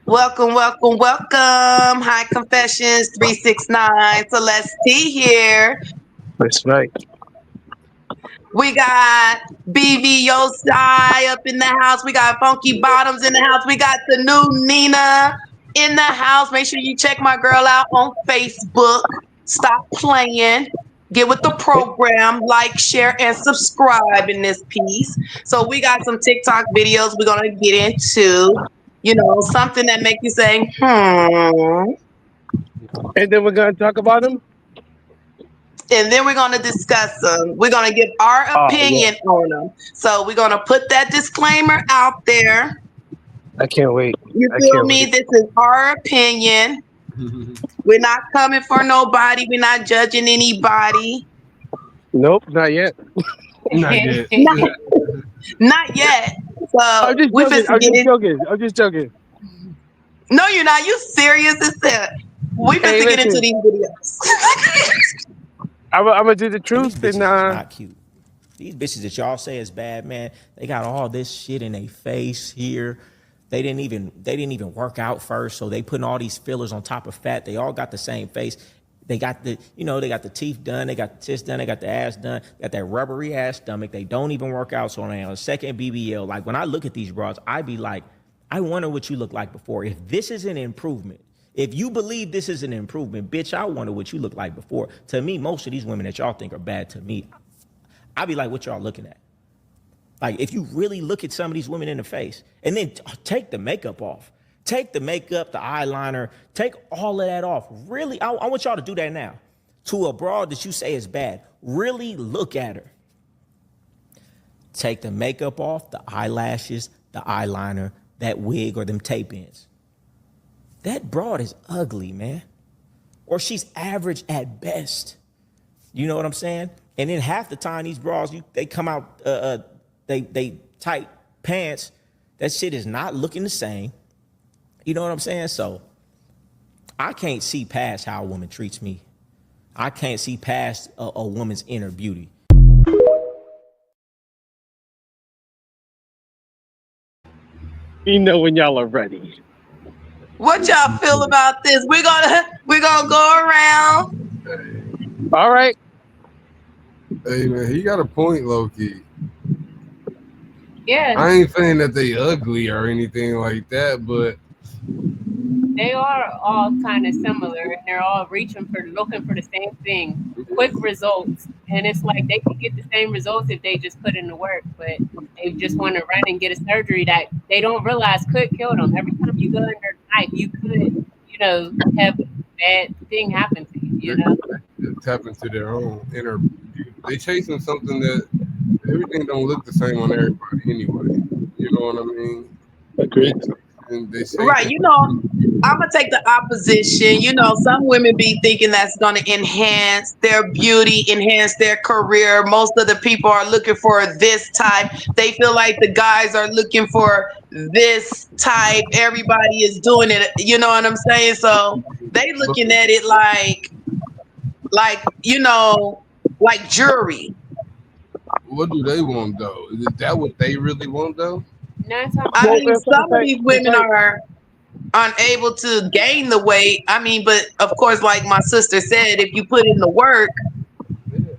Welcome, welcome, welcome. High Confessions 369. Celeste T here. That's right. We got BV Yosai up in the house. We got Funky Bottoms in the house. We got the new Nina in the house. Make sure you check my girl out on Facebook. Stop playing. Get with the program. Like, share, and subscribe in this piece. So we got some TikTok videos we're gonna get into. Something that make you say, And then we're gonna talk about them. and then we're going to discuss them. We're going to give our Oh yeah, opinion on them. So we're going to put that disclaimer out there. I can't wait. You I feel can't me? wait. This is our opinion. We're not coming for nobody. We're not judging anybody. Nope, not yet. Not yet. Not, not yet. I'm So just we joking. finna I'm get just it. joking. I'm just joking. No, you're not. You serious as hell. We Hey, finna get into listen. these videos. I'm gonna do the And these truth, and bitches is not cute. These bitches that y'all say is bad, man. They got all this shit in their face here. They didn't even work out first, so they putting all these fillers on top of fat. They all got the same face. They got the teeth done, they got the tits done, they got the ass done, got that rubbery ass stomach. They don't even work out, so they on a second BBL. Like when I look at these bras, I be like, I wonder what you look like before. If this is an improvement, if you believe this is an improvement, bitch, I wonder what you look like before. To me, most of these women that y'all think are bad, to me, I be like, what y'all looking at? Like, if you really look at some of these women in the face and then take the makeup off, take the makeup, the eyeliner, take all of that off. Really, I want y'all to do that now. To a broad that you say is bad, really look at her. Take the makeup off, the eyelashes, the eyeliner, that wig or them tape ins. That broad is ugly, man. Or she's average at best. You know what I'm saying? And then half the time these bras, they come out, they tight pants. That shit is not looking the same. You know what I'm saying? So I can't see past how a woman treats me. I can't see past a woman's inner beauty. you know when y'all are ready. What y'all feel about this? We're gonna go around. All right. Hey man, he got a point, low key. Yeah, I ain't saying that they ugly or anything like that, but they are all kind of similar, and they're all looking for the same thing, quick results. And it's like they could get the same results if they just put in the work, but they just want to run and get a surgery that they don't realize could kill them. Every time you go under the knife, you could, have a bad thing happen to you. they, they tap into their own inner. They chasing something that everything don't look the same on everybody anyway. You know what I mean? They Agreed. they Right, chasing. I'm gonna take the opposition. Some women be thinking that's gonna enhance their beauty, enhance their career. Most of the people are looking for this type. They feel like the guys are looking for this type. Everybody is doing it. You know what I'm saying? So they But looking at it like jury. what do they want though? Is that what they really want though? 9 times I out Well, of mean, that's what I'm some of saying. these It's women like, are unable to gain the weight. I mean, but of course, like my sister said, if you put in the work,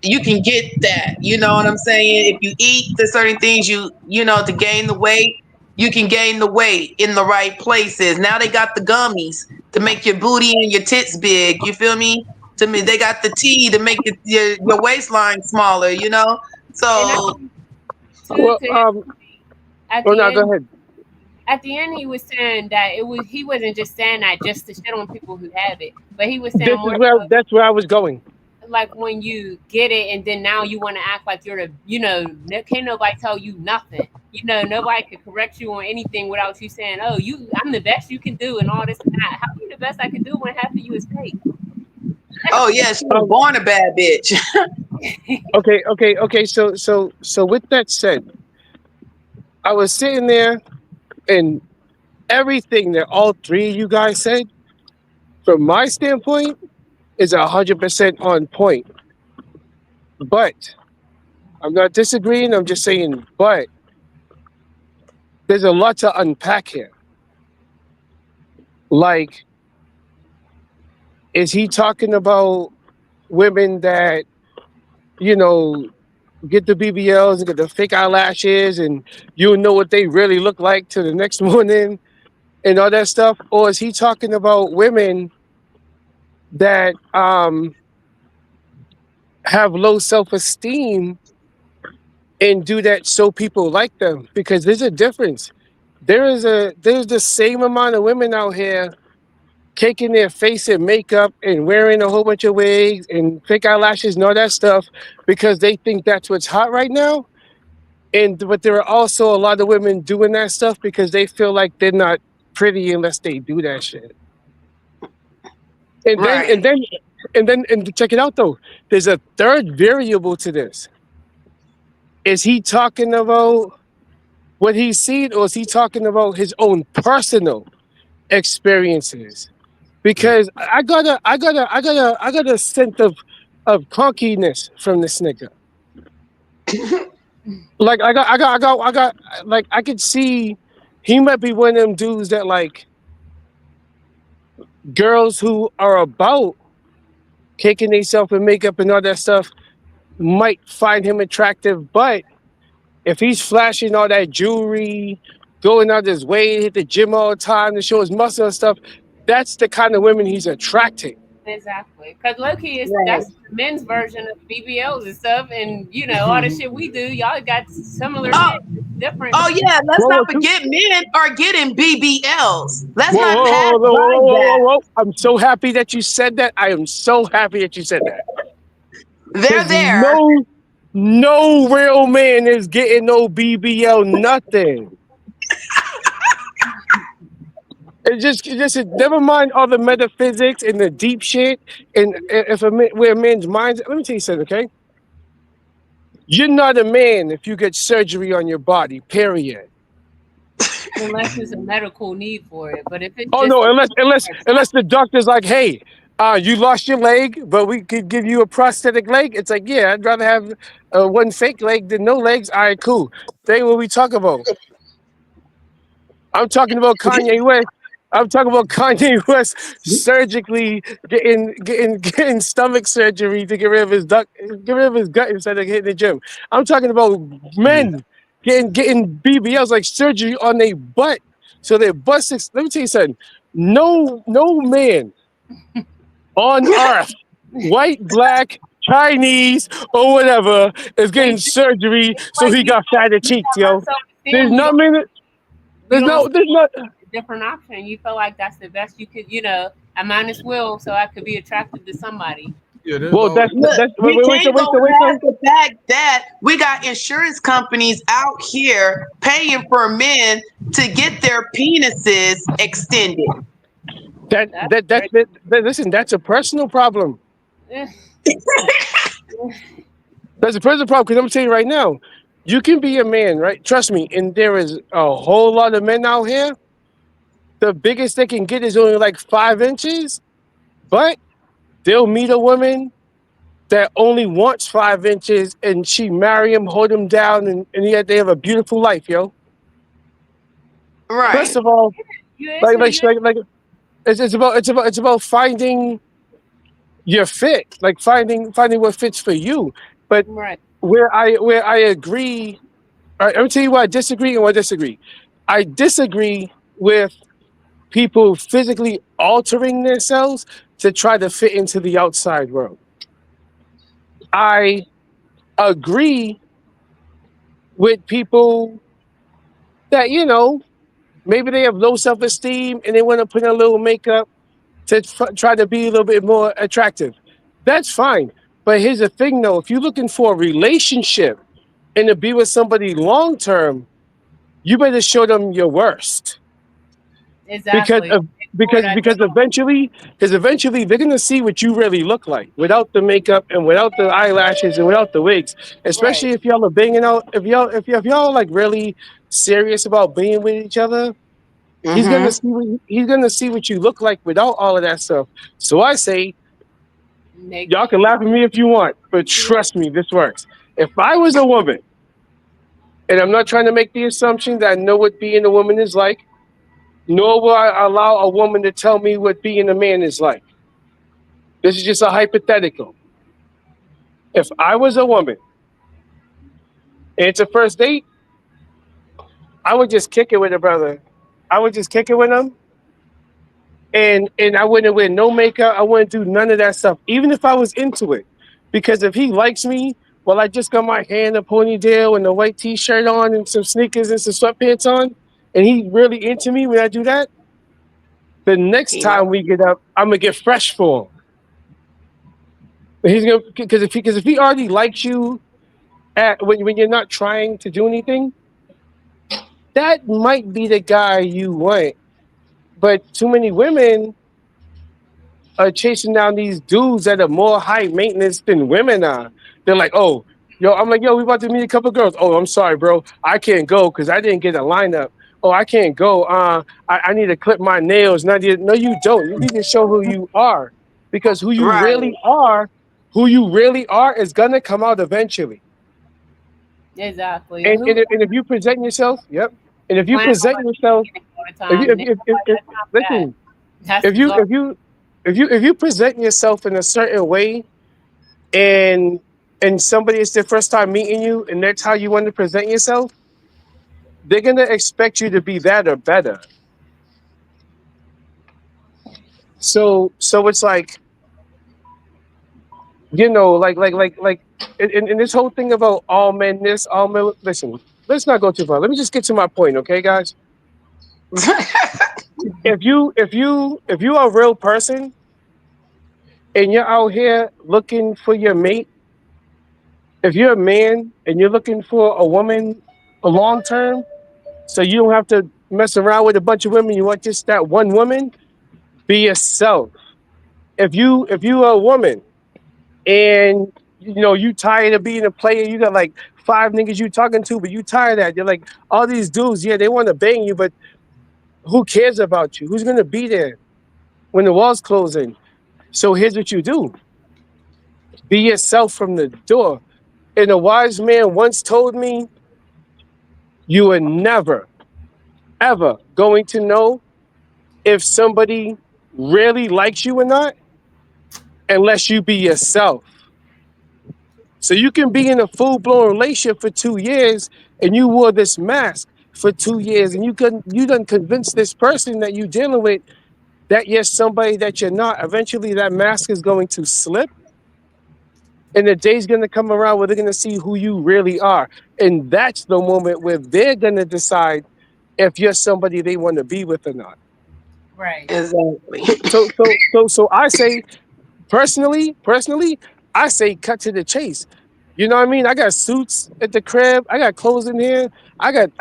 you can get that. You know what I'm saying? If you eat the certain things to gain the weight, you can gain the weight in the right places. Now they got the gummies to make your booty and your tits big. You feel me? To me, they got the tea to make your waistline smaller. and I So think too well, to his point, at well, the now go end ahead. he was saying that he wasn't just saying that just to shit on people who have it, but he was saying This more is where so that's where I was going. like when you get it and then now you want to act like you're can't nobody tell you nothing. Nobody could correct you on anything without you saying, "Oh, I'm the best you can do," and all this and that. How are you the best I can do when half of you is fake? oh yeah, she was Um, born a bad bitch. okay. So with that said, I was sitting there and everything that all three of you guys said, from my standpoint, is 100% on point. But I'm not disagreeing. I'm just saying, but there's a lot to unpack here. Like, is he talking about women that, you know, get the BBLs and get the fake eyelashes and you know what they really look like to the next morning and all that stuff? Or is he talking about women that have low self-esteem and do that so people like them? Because there's a difference. There's the same amount of women out here caking their face in makeup and wearing a whole bunch of wigs and fake eyelashes and all that stuff because they think that's what's hot right now. But there are also a lot of women doing that stuff because they feel like they're not pretty unless they do that shit. And then Right. and check it out though. There's a third variable to this. Is he talking about what he's seen, or is he talking about his own personal experiences? Because I got a sense of conkiness from this nigga. Like like I could see he might be one of them dudes that like girls who are about kicking themselves in makeup and all that stuff might find him attractive, but if he's flashing all that jewelry, going out his way, hit the gym all the time to show his muscle and stuff, that's the kind of women he's attracting. Exactly, because low-key is Right. that's the men's version of BBLs and stuff, and you know all the shit we do. Y'all got similar Oh. shit, different. Oh yeah, let's Whoa, not whoa, forget men are getting BBLs. Let's Whoa, not whoa, pass whoa, whoa, by whoa, whoa, that. whoa. I'm so happy that you said that. I am so happy that you said that. They're There's there. no real man is getting no BBL nothing. It's just never mind all the metaphysics and the deep shit. And if where a man's mind, let me tell you something, okay? You're not a man if you get surgery on your body. Period. Unless there's a medical need for it, but if it's Oh just no, unless the doctor's like, hey, you lost your leg, but we could give you a prosthetic leg. It's like, yeah, I'd rather have one fake leg than no legs. All right, cool. That ain't what we talk about. I'm talking about Kanye West. I'm talking about Kanye West surgically getting stomach surgery to get rid of his gut instead of hitting the gym. I'm talking about men getting BBLs like surgery on their butt, so their butt. Let me tell you something. No man on earth, white, black, Chinese, or whatever, is getting surgery so he got fatter cheeks, yo. There's not many. There's not. different option. You feel like that's the best you could, I might as well so I could be attracted to somebody. Yeah, Well, that's that's We wait, can't go past the fact that we got insurance companies out here paying for men to get their penises extended. Listen, that's a personal problem. Eh, That's a personal problem because I'm telling you right now, you can be a man, right? Trust me, and there is a whole lot of men out here. The biggest they can get is only like 5 inches, but they'll meet a woman that only wants 5 inches, and she marry him, hold him down, and yet they have a beautiful life, yo. Right. First of all, you like answer it's about finding your fit, like finding what fits for you. But right. where I agree, all right, let me tell you why I disagree and why I disagree. I disagree with people physically altering themselves to try to fit into the outside world. I agree with people that, maybe they have low self-esteem and they want to put in a little makeup to try to be a little bit more attractive. That's fine. But here's the thing though, if you're looking for a relationship and to be with somebody long term, you better show them your worst. Exactly. Because eventually they're gonna see what you really look like without the makeup and without the eyelashes and without the wigs. Especially if y'all are banging out, if y'all like really serious about being with each other, he's gonna see what you look like without all of that stuff. So I say, y'all can laugh at me if you want, but trust me, this works. If I was a woman, and I'm not trying to make the assumption that I know what being a woman is like, nor will I allow a woman to tell me what being a man is like. This is just a hypothetical. If I was a woman and it's a first date, I would just kick it with a brother. I would just kick it with him, and I wouldn't wear no makeup. I wouldn't do none of that stuff, even if I was into it. Because if he likes me, well, I just got my hair in a ponytail and a white t-shirt on and some sneakers and some sweatpants on, and he really into me when I do that, the next He know. time we get up, I'm gonna get fresh for him. He's gonna because if he already likes you when you're not trying to do anything, that might be the guy you want. But too many women are chasing down these dudes that are more high maintenance than women are. They're like, oh, yo, I'm like, yo, we about to meet a couple girls. Oh, I'm sorry, bro. I can't go because I didn't get a lineup. Oh, I can't go. I need to clip my nails. No, you don't. You need to show who you are. Because Right. who you really are is gonna come out eventually. Exactly. And, And who and, if- and if you present yourself, yep. And if you plan on present yourself, all the if you time? That's not that. listen, That's if the goal. you present yourself in a certain way and somebody is their first time meeting you and that's how you want to present yourself, they're gonna expect you to be that or better. So it's like, in this whole thing about all men this, all men listen, let's not go too far. Let me just get to my point, okay, guys? If you are a real person and you're out here looking for your mate, if you're a man and you're looking for a woman a long term, so you don't have to mess around with a bunch of women, you want just that one woman, be yourself. If you are a woman and you tired of being a player, you got like five niggas you talking to, but you tired of that. You're like, all these dudes, yeah, they want to bang you, but who cares about you? Who's gonna be there when the walls closing? So here's what you do: be yourself from the door. And a wise man once told me, you are never, ever going to know if somebody really likes you or not unless you be yourself. So you can be in a full blown relationship for 2 years and you wore this mask for 2 years and you done convince this person that you dealing with that you're somebody that you're not. Eventually that mask is going to slip and the day's gonna come around where they're gonna see who you really are. And that's the moment where they're gonna decide if you're somebody they want to be with or not. Right. Exactly. So I say personally, I say cut to the chase. You know what I mean? I got suits at the crib. I got clothes in here. I got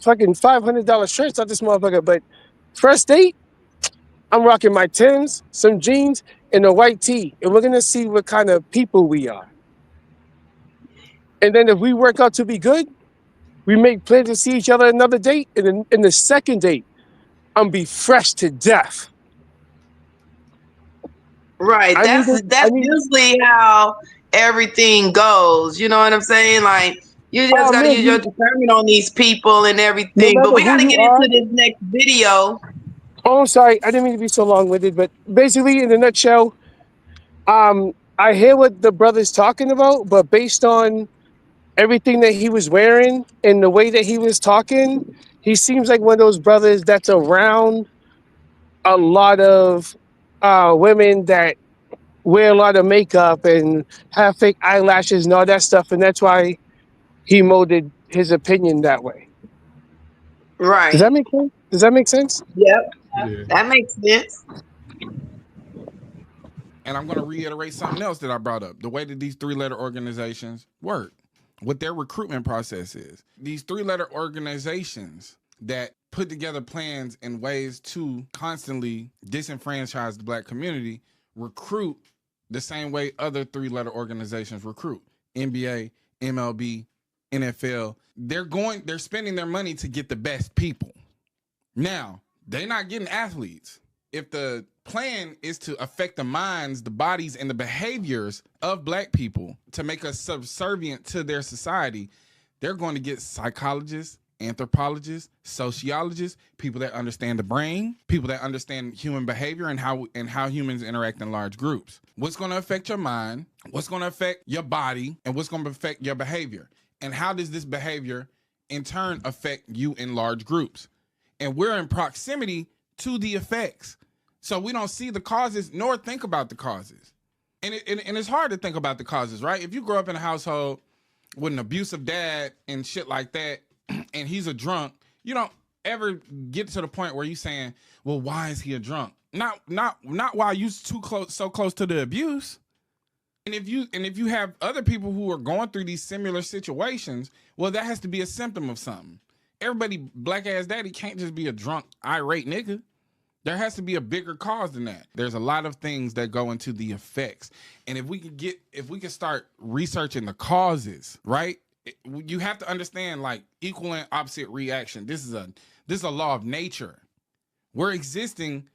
fucking $500 shirts out this motherfucker. But first date, I'm rocking my Timbs, some jeans, and a white tee, and we're gonna see what kind of people we are. And then if we work out to be good, we make plans to see each other another date. And then in the second date, I'm be fresh to death. Right. I need to. I That's need. usually how everything goes. You know what I'm saying? Like you just Oh gotta man, use your you. discernment on these people and No everything. But matter we who gotta you get are. into this next video. Oh, I'm sorry. I didn't mean to be so long-winded, but basically, in a nutshell, I hear what the brother's talking about, but based on everything that he was wearing and the way that he was talking, he seems like one of those brothers that's around a lot of women that wear a lot of makeup and have fake eyelashes and all that stuff, and that's why he molded his opinion that way. Does Right. that make sense? Does that make sense? Yep. Yeah. That makes sense. And I'm going to reiterate something else that I brought up. The way that these three-letter organizations work, what their recruitment process is. These three-letter organizations that put together plans and ways to constantly disenfranchise the Black community recruit the same way other three-letter organizations recruit. NBA, MLB, NFL. They're spending their money to get the best people. Now, they're not getting athletes. If the plan is to affect the minds, the bodies, and the behaviors of Black people to make us subservient to their society, they're going to get psychologists, anthropologists, sociologists, people that understand the brain, people that understand human behavior and how humans interact in large groups. What's going to affect your mind, what's going to affect your body, and what's going to affect your behavior? And how does this behavior in turn affect you in large groups? And we're in proximity to the effects. So we don't see the causes nor think about the causes. And it's hard to think about the causes, right? If you grow up in a household with an abusive dad and shit like that, and he's a drunk, you don't ever get to the point where you saying, well, why is he a drunk? Not while you so close to the abuse. And if you have other people who are going through these similar situations, well, that has to be a symptom of something. Everybody black ass daddy can't just be a drunk, irate nigga. There has to be a bigger cause than that. There's a lot of things that go into the effects. And if we can start researching the causes, right? You have to understand like equal and opposite reaction. This is a law of nature. We're existing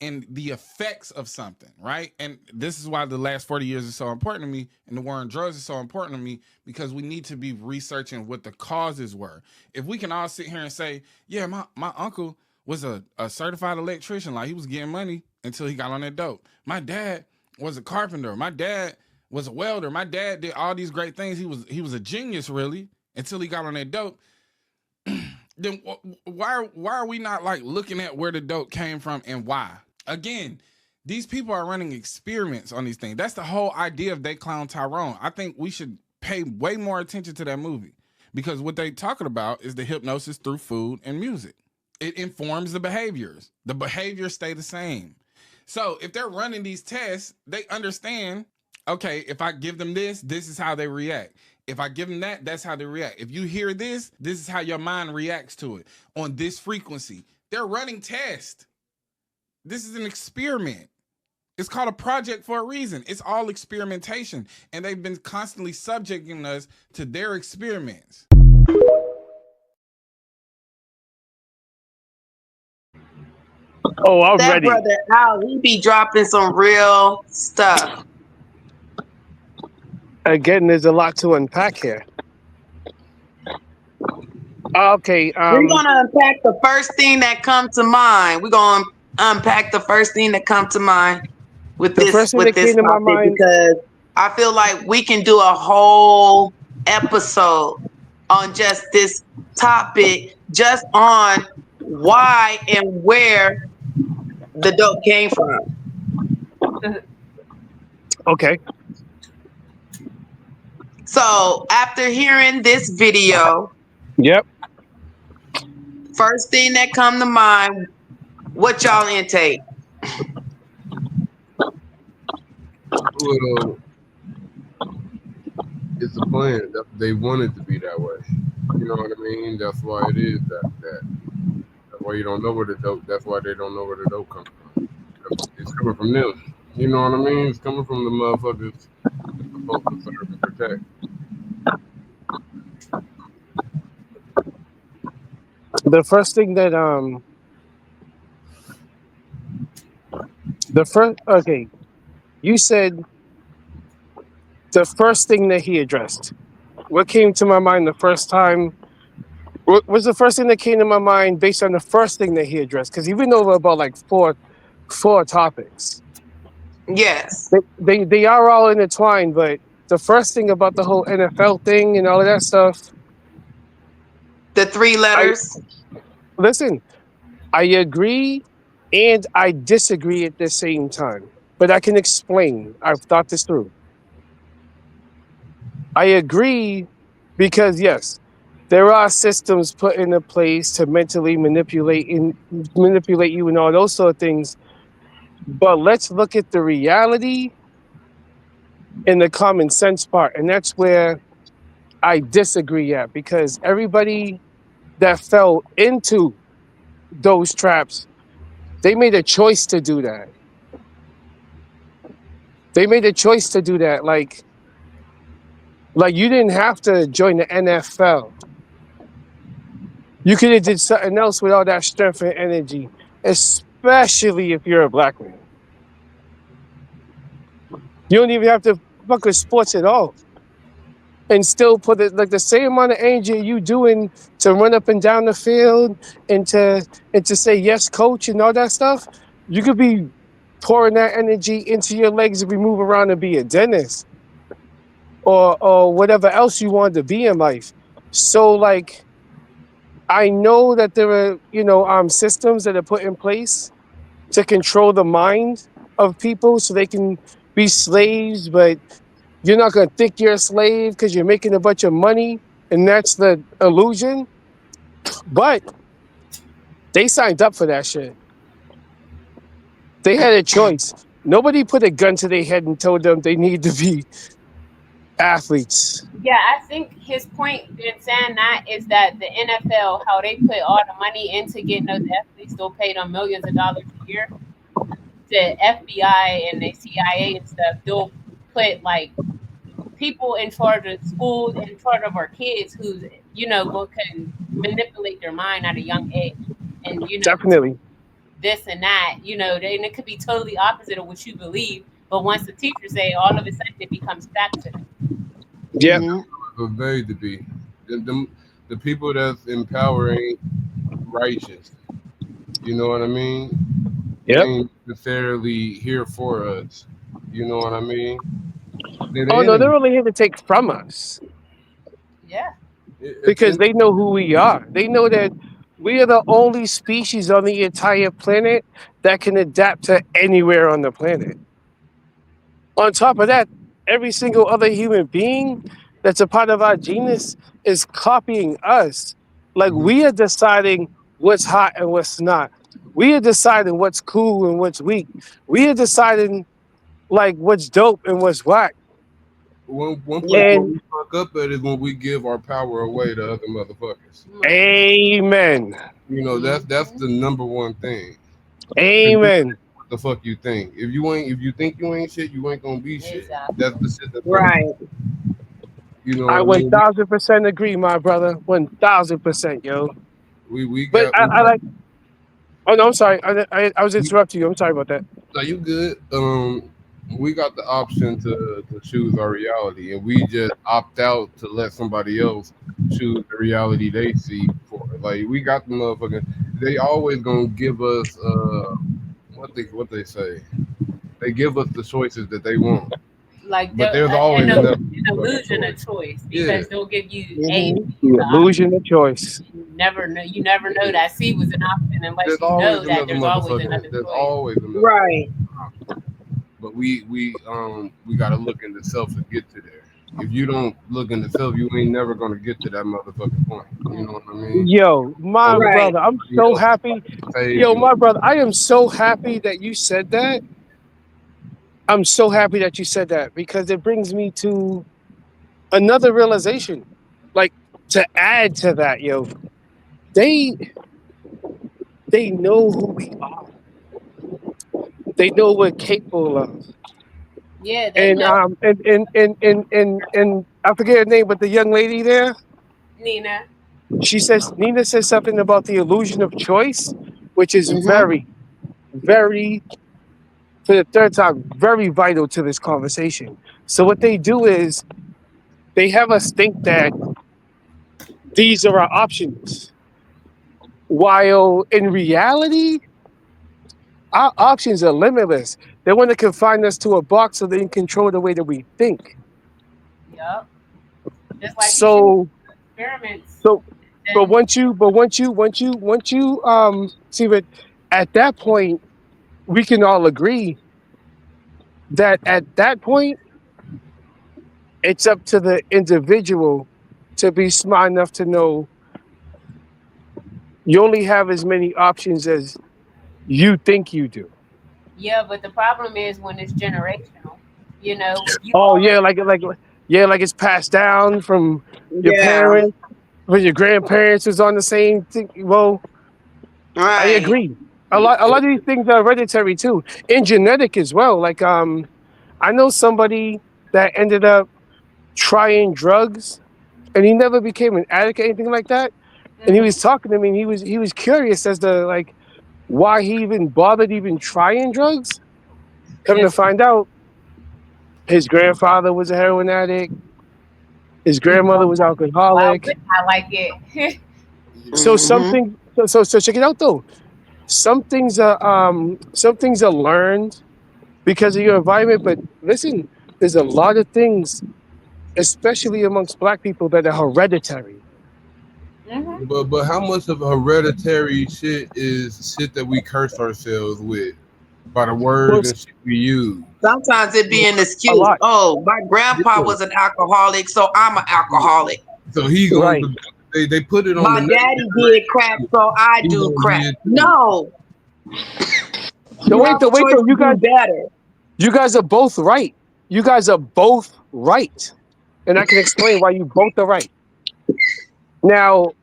in the effects of something, right? And this is why the last 40 years is so important to me, and the war on drugs is so important to me, because we need to be researching what the causes were. If we can all sit here and say, yeah, my uncle was a certified electrician, like he was getting money until he got on that dope. My dad was a carpenter. My dad was a welder. My dad did all these great things. He was a genius, really, until he got on that dope. Then why are we not like looking at where the dope came from and why? Again, these people are running experiments on these things. That's the whole idea of They Clown Tyrone. I think we should pay way more attention to that movie, because what they talking about is the hypnosis through food and music. It informs the behaviors. The behaviors stay the same. So if they're running these tests, they understand, okay, if I give them this is how they react. If I give them that, that's how they react. If you hear this is how your mind reacts to it on this frequency. They're running tests. This is an experiment. It's called a project for a reason. It's all experimentation. And they've been constantly subjecting us to their experiments. Oh, I'm That ready. brother Al, he be dropping some real stuff. Again, there's a lot to unpack here. Okay. We're gonna unpack the first thing that comes to mind. We're gonna unpack the first thing that comes to mind with The first thing that this came to my topic, mind. because I feel like we can do a whole episode on just this topic, just on why and where the dope came from. Okay. So after hearing this video, Yep. first thing that come to mind, what y'all intake? Well, it's a plan. They want it to be that way. You know what I mean? That's why it is that. That's why you don't know where the dope. That's why they don't know where the dope comes from. It's coming from them. You know what I mean? It's coming from the motherfuckers supposed to serve and protect. The first thing that okay, you said the first thing that he addressed. What came to my mind the first time? What was the first thing that came to my mind based on the first thing that he addressed? Because he went over about like four topics. Yes. They are all intertwined, but the first thing about the whole NFL thing and all of that stuff. The three letters. Listen, I agree and I disagree at the same time, but I can explain. I've thought this through. I agree because, yes, there are systems put into place to mentally manipulate you and all those sort of things. But let's look at the reality and the common sense part. And that's where I disagree at, because everybody that fell into those traps, they made a choice to do that. They made a choice to do that. Like you didn't have to join the NFL. You could have did something else with all that strength and energy, especially if you're a black man. You don't even have to fuck with sports at all. and still put it like the same amount of energy you doing to run up and down the field and to say yes, coach, and all that stuff, you could be pouring that energy into your legs if we move around and be a dentist or whatever else you wanted to be in life. So like I know that there are, systems that are put in place to control the mind of people so they can be slaves, but you're not going to think you're a slave because you're making a bunch of money, and that's the illusion. But they signed up for that shit. They had a choice. Nobody put a gun to their head and told them they need to be athletes. Yeah, I think his point in saying that is that the NFL, how they put all the money into getting those athletes, still pay them millions of dollars a year. The FBI and the CIA and stuff, they'll put like people in charge of schools, in charge of our kids, who's can manipulate their mind at a young age, and Definitely. this and that, and it could be totally opposite of what you believe. But once the teachers say, all of a sudden it becomes fact to them. Yeah. But made to be the people that's in power ain't righteous. You know what I mean? Yep. They ain't necessarily here for us. You know what I mean? Oh no, they're only here to take from us. Yeah. Because they know who we are. They know that we are the only species on the entire planet that can adapt to anywhere on the planet. On top of that, every single other human being that's a part of our genus is copying us. Like we are deciding what's hot and what's not. We are deciding what's cool and what's weak. We are deciding like what's dope and what's whack. One place where we fuck up at is when we give our power away to other motherfuckers. Amen. That's the number one thing. Amen. What the fuck you think? If you think you ain't shit, you ain't gonna be shit. Exactly. That's the shit that's Right. I 1000% agree, my brother. 1000%, yo. We But got. I like. Oh no, I'm sorry. I was interrupting you. I'm sorry about that. No, you good. We got the option to choose our reality, and we just opt out to let somebody else choose the reality they see for it. Like we got the motherfucker. They always gonna give us what they say. They give us the choices that they want. Like But there's always an illusion of choice, because they'll give you A, The illusion of choice. You never know that C was an option unless There's you always know that another there's always motherfucker. another There's choice. always another. Right. But we gotta look into self to get to there. If you don't look into self, you ain't never gonna get to that motherfucking point. You know what I mean? Yo, my Right. brother, I'm so happy. Yo, my brother, I am so happy that you said that. I'm so happy that you said that because it brings me to another realization. Like to add to that, yo, they know who we are. They know what we're capable of. Yeah, they And know. and I forget her name, but the young lady there, Nina. Nina says something about the illusion of choice, which is very, very, for the third time, very vital to this conversation. So what they do is they have us think that these are our options, while in reality, our options are limitless. They want to confine us to a box so they can control the way that we think. Yep. Just like So, experiments. but once you see, but at that point, we can all agree that at that point, it's up to the individual to be smart enough to know you only have as many options as you think you do. Yeah, but the problem is when it's generational. Like it's passed down from your Yeah. parents, when your grandparents was on the same thing. Well, Right. I agree. A lot of these things are hereditary too, and genetic as well. Like I know somebody that ended up trying drugs, and he never became an addict or anything like that. And he was talking to me, and he was curious as to like why he even bothered even trying drugs. Coming to find out, his grandfather was a heroin addict. His grandmother was Why alcoholic. wouldn't I like it? So Mhm. so check it out though. Some things are learned because of your environment. But listen, there's a lot of things, especially amongst black people, that are hereditary. Hmm. But how much of hereditary shit is shit that we curse ourselves with by the Well, words and shit we use? Sometimes it be an a excuse. lot, Oh, my grandpa Yeah. was an alcoholic, so I'm an alcoholic. So he gonna right? they put it on My the next daddy did crack, generation. so I He do gonna crack. be it too. No, No, you have a wait choice though. to do better. You guys are both right. You guys are both right, and I can explain why you both are right. Now,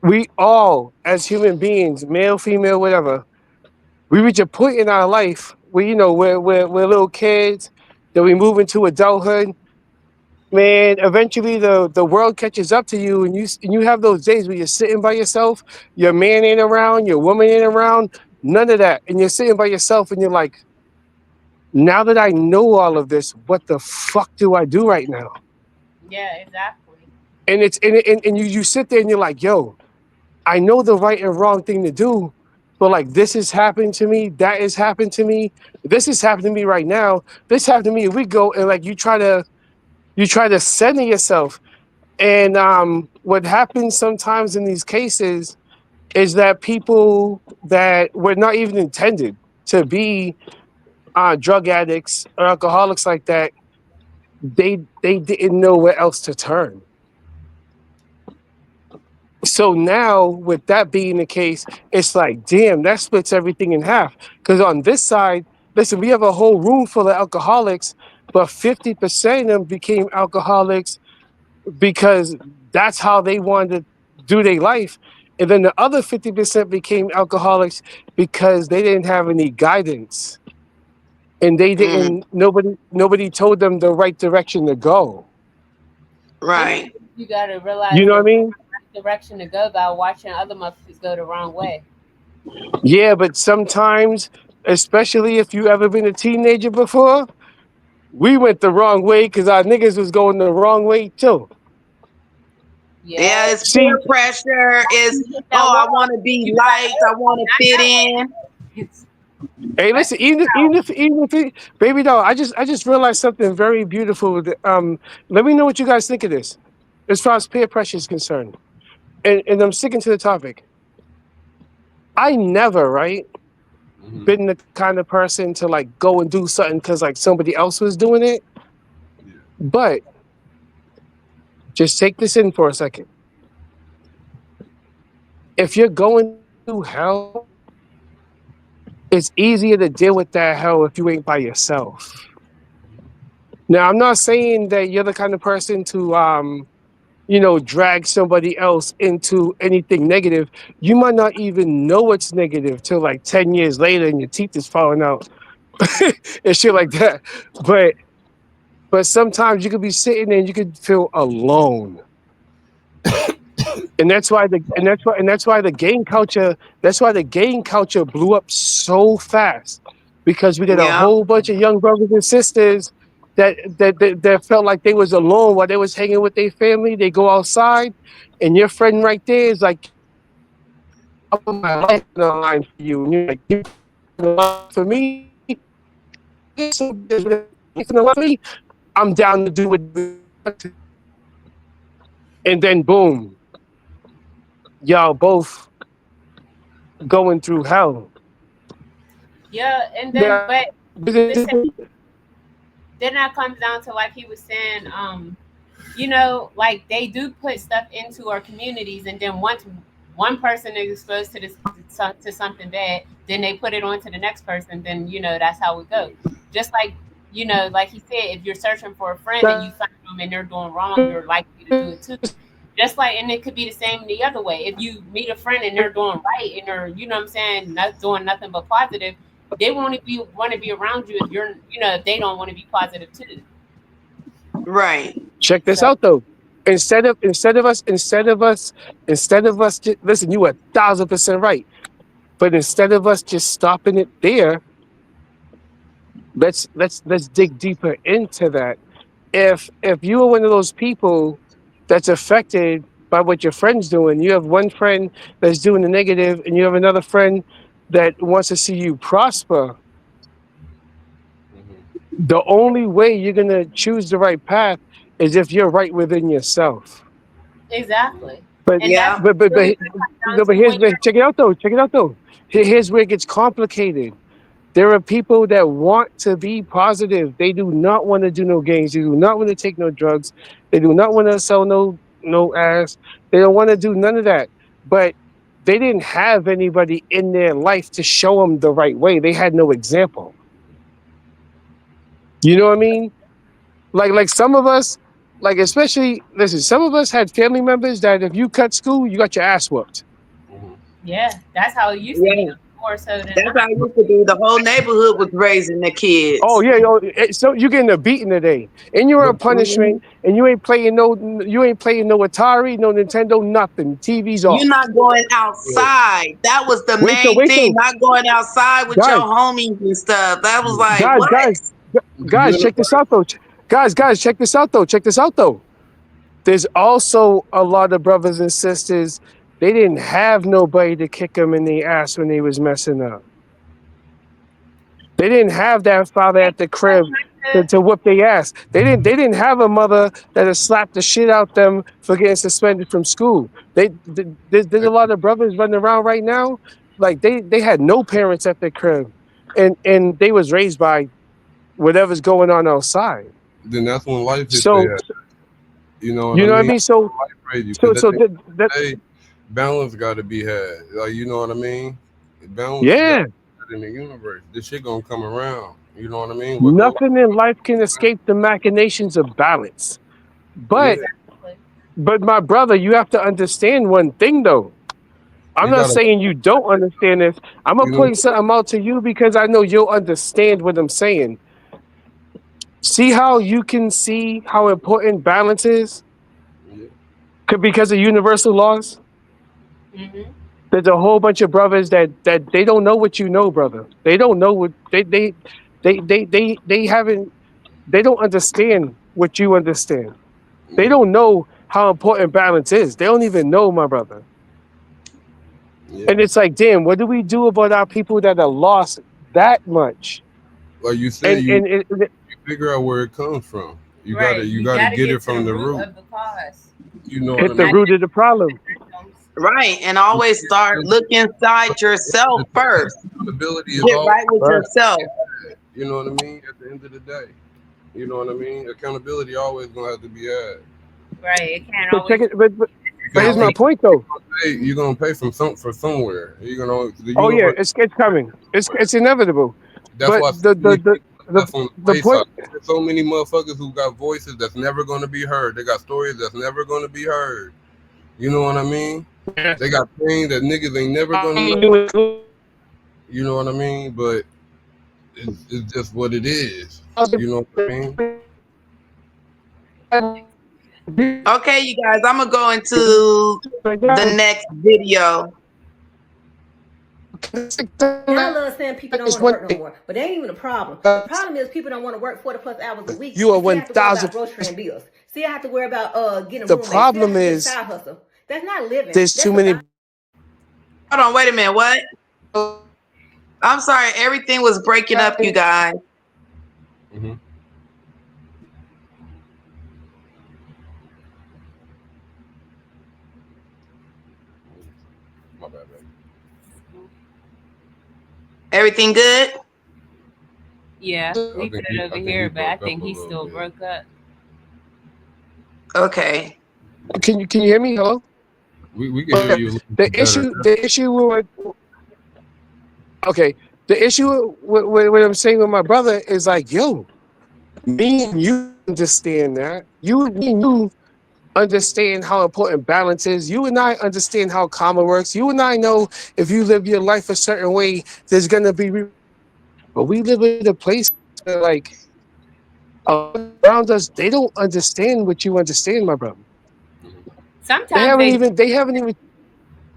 we all, as human beings, male, female, whatever, we reach a point in our life where we're little kids, then we move into adulthood. Man, eventually the world catches up to you, and you have those days where you're sitting by yourself. Your man ain't around, your woman ain't around, none of that, and you're sitting by yourself, and you're like, now that I know all of this, what the fuck do I do right now? Yeah, exactly. And and you sit there and you're like, yo, I know the right and wrong thing to do, but like this is happening to me, that is happening to me, this is happening to me right now, this happened to me a week ago, and like you try to center yourself. And what happens sometimes in these cases is that people that were not even intended to be drug addicts or alcoholics like that, they didn't know where else to turn. So now, with that being the case, it's like, damn, that splits everything in half. Because on this side, listen, we have a whole room full of alcoholics, but 50% of them became alcoholics because that's how they wanted to do their life. And then the other 50% became alcoholics because they didn't have any guidance and they Mm, didn't, nobody told them the right direction to go. right. Sometimes you gotta realize You know what I the mean? right direction to go by watching other motherfuckers go the wrong way. Yeah, but sometimes, especially if you ever been a teenager before, we went the wrong way because our niggas was going the wrong way too. Yeah, Yeah, it's See, peer pressure. Is you hit that oh, I wall, want to be you be like, liked. I oh, want to not fit that in. way. hey, That's listen, even if it, baby doll, I just realized something very beautiful. Let me know what you guys think of this, as far as peer pressure is concerned, and I'm sticking to the topic. I never, right, Mhm. been the kind of person to like go and do something because like somebody else was doing it. Yeah. But just take this in for a second. If you're going through hell, it's easier to deal with that hell if you ain't by yourself. Now, I'm not saying that you're the kind of person to drag somebody else into anything negative. You might not even know it's negative till like 10 years later and your teeth is falling out and shit like that. But but sometimes you could be sitting there and you could feel alone. And that's why the gang culture blew up so fast because we got a Yeah, whole bunch of young brothers and sisters that felt like they was alone while they was hanging with their family. They go outside, and your friend right there is like, "I put my life on the line for you," and you're like, "You put the line for me? Yes, so there's life on the line for me. I'm down to do what." And then boom, y'all both going through hell. Yeah, and then Now, but then that comes down to like he was saying, like they do put stuff into our communities, and then once one person is exposed to this to something bad, then they put it on to the next person. Then that's how it goes. Just like like he said, if you're searching for a friend and you find them and they're doing wrong, you're likely to do it too. Just like, and it could be the same the other way. If you meet a friend and they're doing right and they're, what I'm saying, not doing nothing but positive, they won't want to be around you if you're, if they don't want to be positive too. right. check this So out though. Instead of us, listen, you were 1,000% right. But instead of us just stopping it there, let's dig deeper into that. if you are one of those people that's affected by what your friend's doing, you have one friend that's doing the negative, and you have another friend that wants to see you prosper. The only way you're gonna choose the right path is if you're right within yourself. Exactly. But And Yeah. that's but but but, really no, but here's check it out though. Check it out though. Here's where it gets complicated. There are people that want to be positive. They do not want to do no games. They do not want to take no drugs. They do not want to sell no ass. They don't want to do none of that. But they didn't have anybody in their life to show them the right way. They had no example. You know what I mean? Like some of us, like especially listen, some of us had family members that if you cut school, you got your ass whooped. yeah, that's how it used to be Yeah. more so than That's how it used to be. The whole neighborhood was raising the kids. Oh yeah, so you getting a beating today, and you're on punishment, and you ain't playing no Atari, no Nintendo, nothing. TV's off. You're not going outside. That was the main thing. Not going outside with your homies and stuff. That was like, what? Guys, check this out though. Guys, check this out though. Check this out though. There's also a lot of brothers and sisters. They didn't have nobody to kick them in the ass when they was messing up. They didn't have that father at the crib to whoop their ass. They didn't have a mother that had slapped the shit out them for getting suspended from school. There's a lot of brothers running around right now. Like they had no parents at their crib, and they was raised by whatever's going on outside. Then that's when life is So there. You know what I mean? So balance got to be had. Like, you know what I mean? Balance. Yeah. In the universe, this shit gonna come around. You know what I mean? Nothing in life can escape the machinations of balance. But my brother, you have to understand one thing though. I'm not saying you don't understand this. I'm gonna point something out to you because I know you'll understand what I'm saying. See how you can see how important balance is? Because of universal laws? Mm-hmm. There's a whole bunch of brothers that they don't know what you know, brother. They don't know what they don't understand what you understand. They don't know how important balance is. They don't even know, my brother. Yeah. And it's like, damn, what do we do about our people that are lost that much? Like you said, you figure out where it comes from. You gotta get it from the root. Of the cause. You know, hit the root of the problem. Right, and always look inside yourself first. Accountability is Get right with yourself. You know what I mean? At the end of the day, you know what I mean? Accountability always gonna have to be had. Right, it can't always. But here's my point though. You're gonna pay for somewhere. You're gonna. It's coming. It's inevitable. That's why the point. There's so many motherfuckers who got voices that's never gonna be heard. They got stories that's never gonna be heard. You know what I mean? They got pain that niggas ain't never gonna know. You know what I mean? But it's just what it is. You know what I mean? Okay, you guys, I'm gonna go into the next video. I love saying people don't want to work no more, but that ain't even a problem. The problem is people don't want to work 40+ hours a week. You are 1,000 grocery and bills. See, I have to worry about getting a the room. problem is side hustle. That's not living. There's too many. Hold on, wait a minute. What? I'm sorry, everything was breaking up, you guys. Mm-hmm. My bad, baby. Everything good? Yeah, we put it over here, but I think he still broke up. Okay. Can you hear me? Hello? We can hear you. The issue with what I'm saying with my brother is like, yo, me and you understand that. You understand how important balance is. You and I understand how karma works. You and I know if you live your life a certain way, there's gonna be. But we live in a place where, like, around us, they don't understand what you understand, my brother. Sometimes they haven't even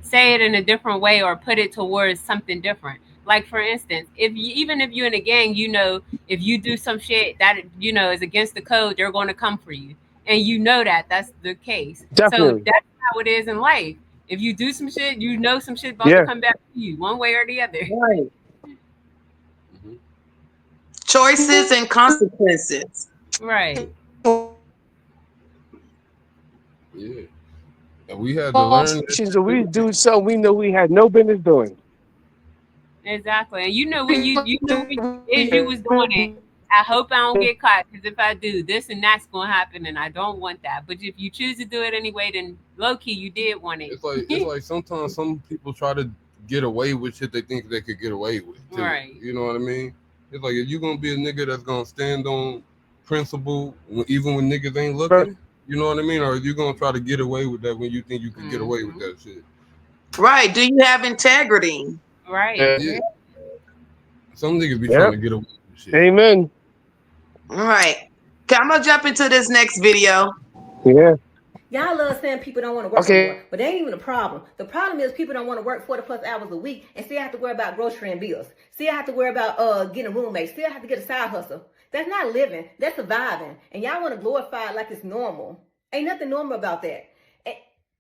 say it in a different way or put it towards something different. Like for instance, even if you're in a gang, you know, if you do some shit that is against the code, they're going to come for you, and you know that's the case. So Definitely. that's how it is in life. If you do some shit, you know some shit about to Yeah. come back to you one way or the other. Right. Mhm. Choices and consequences. Right. Yeah. And we had to All learn that situations where we too. do something we know we had no business doing. Exactly. And you know when you know when is you was doing it. I hope I don't get caught because if I do, this and that's gonna happen, and I don't want that. But if you choose to do it anyway, then low key you did want it. It's like sometimes some people try to get away with shit they think they could get away with too. Right. You know what I mean? It's like if you gonna be a nigga that's gonna stand on principle even when niggas ain't looking, you know what I mean? Or if you gonna try to get away with that when you think you can get away with that shit. Right. Do you have integrity? Right. Yeah. Some niggas be Yep. trying to get away with shit. Amen. All right. Okay, I'm gonna jump into this next video. Yeah. Y'all love saying people don't want to work Okay. no more, but that ain't even a problem. The problem is people don't want to work 40+ hours a week and still have to worry about grocery and bills. Still have to worry about getting a roommate. Still have to get a side hustle. That's not living. That's surviving. And y'all want to glorify it like it's normal. Ain't nothing normal about that. And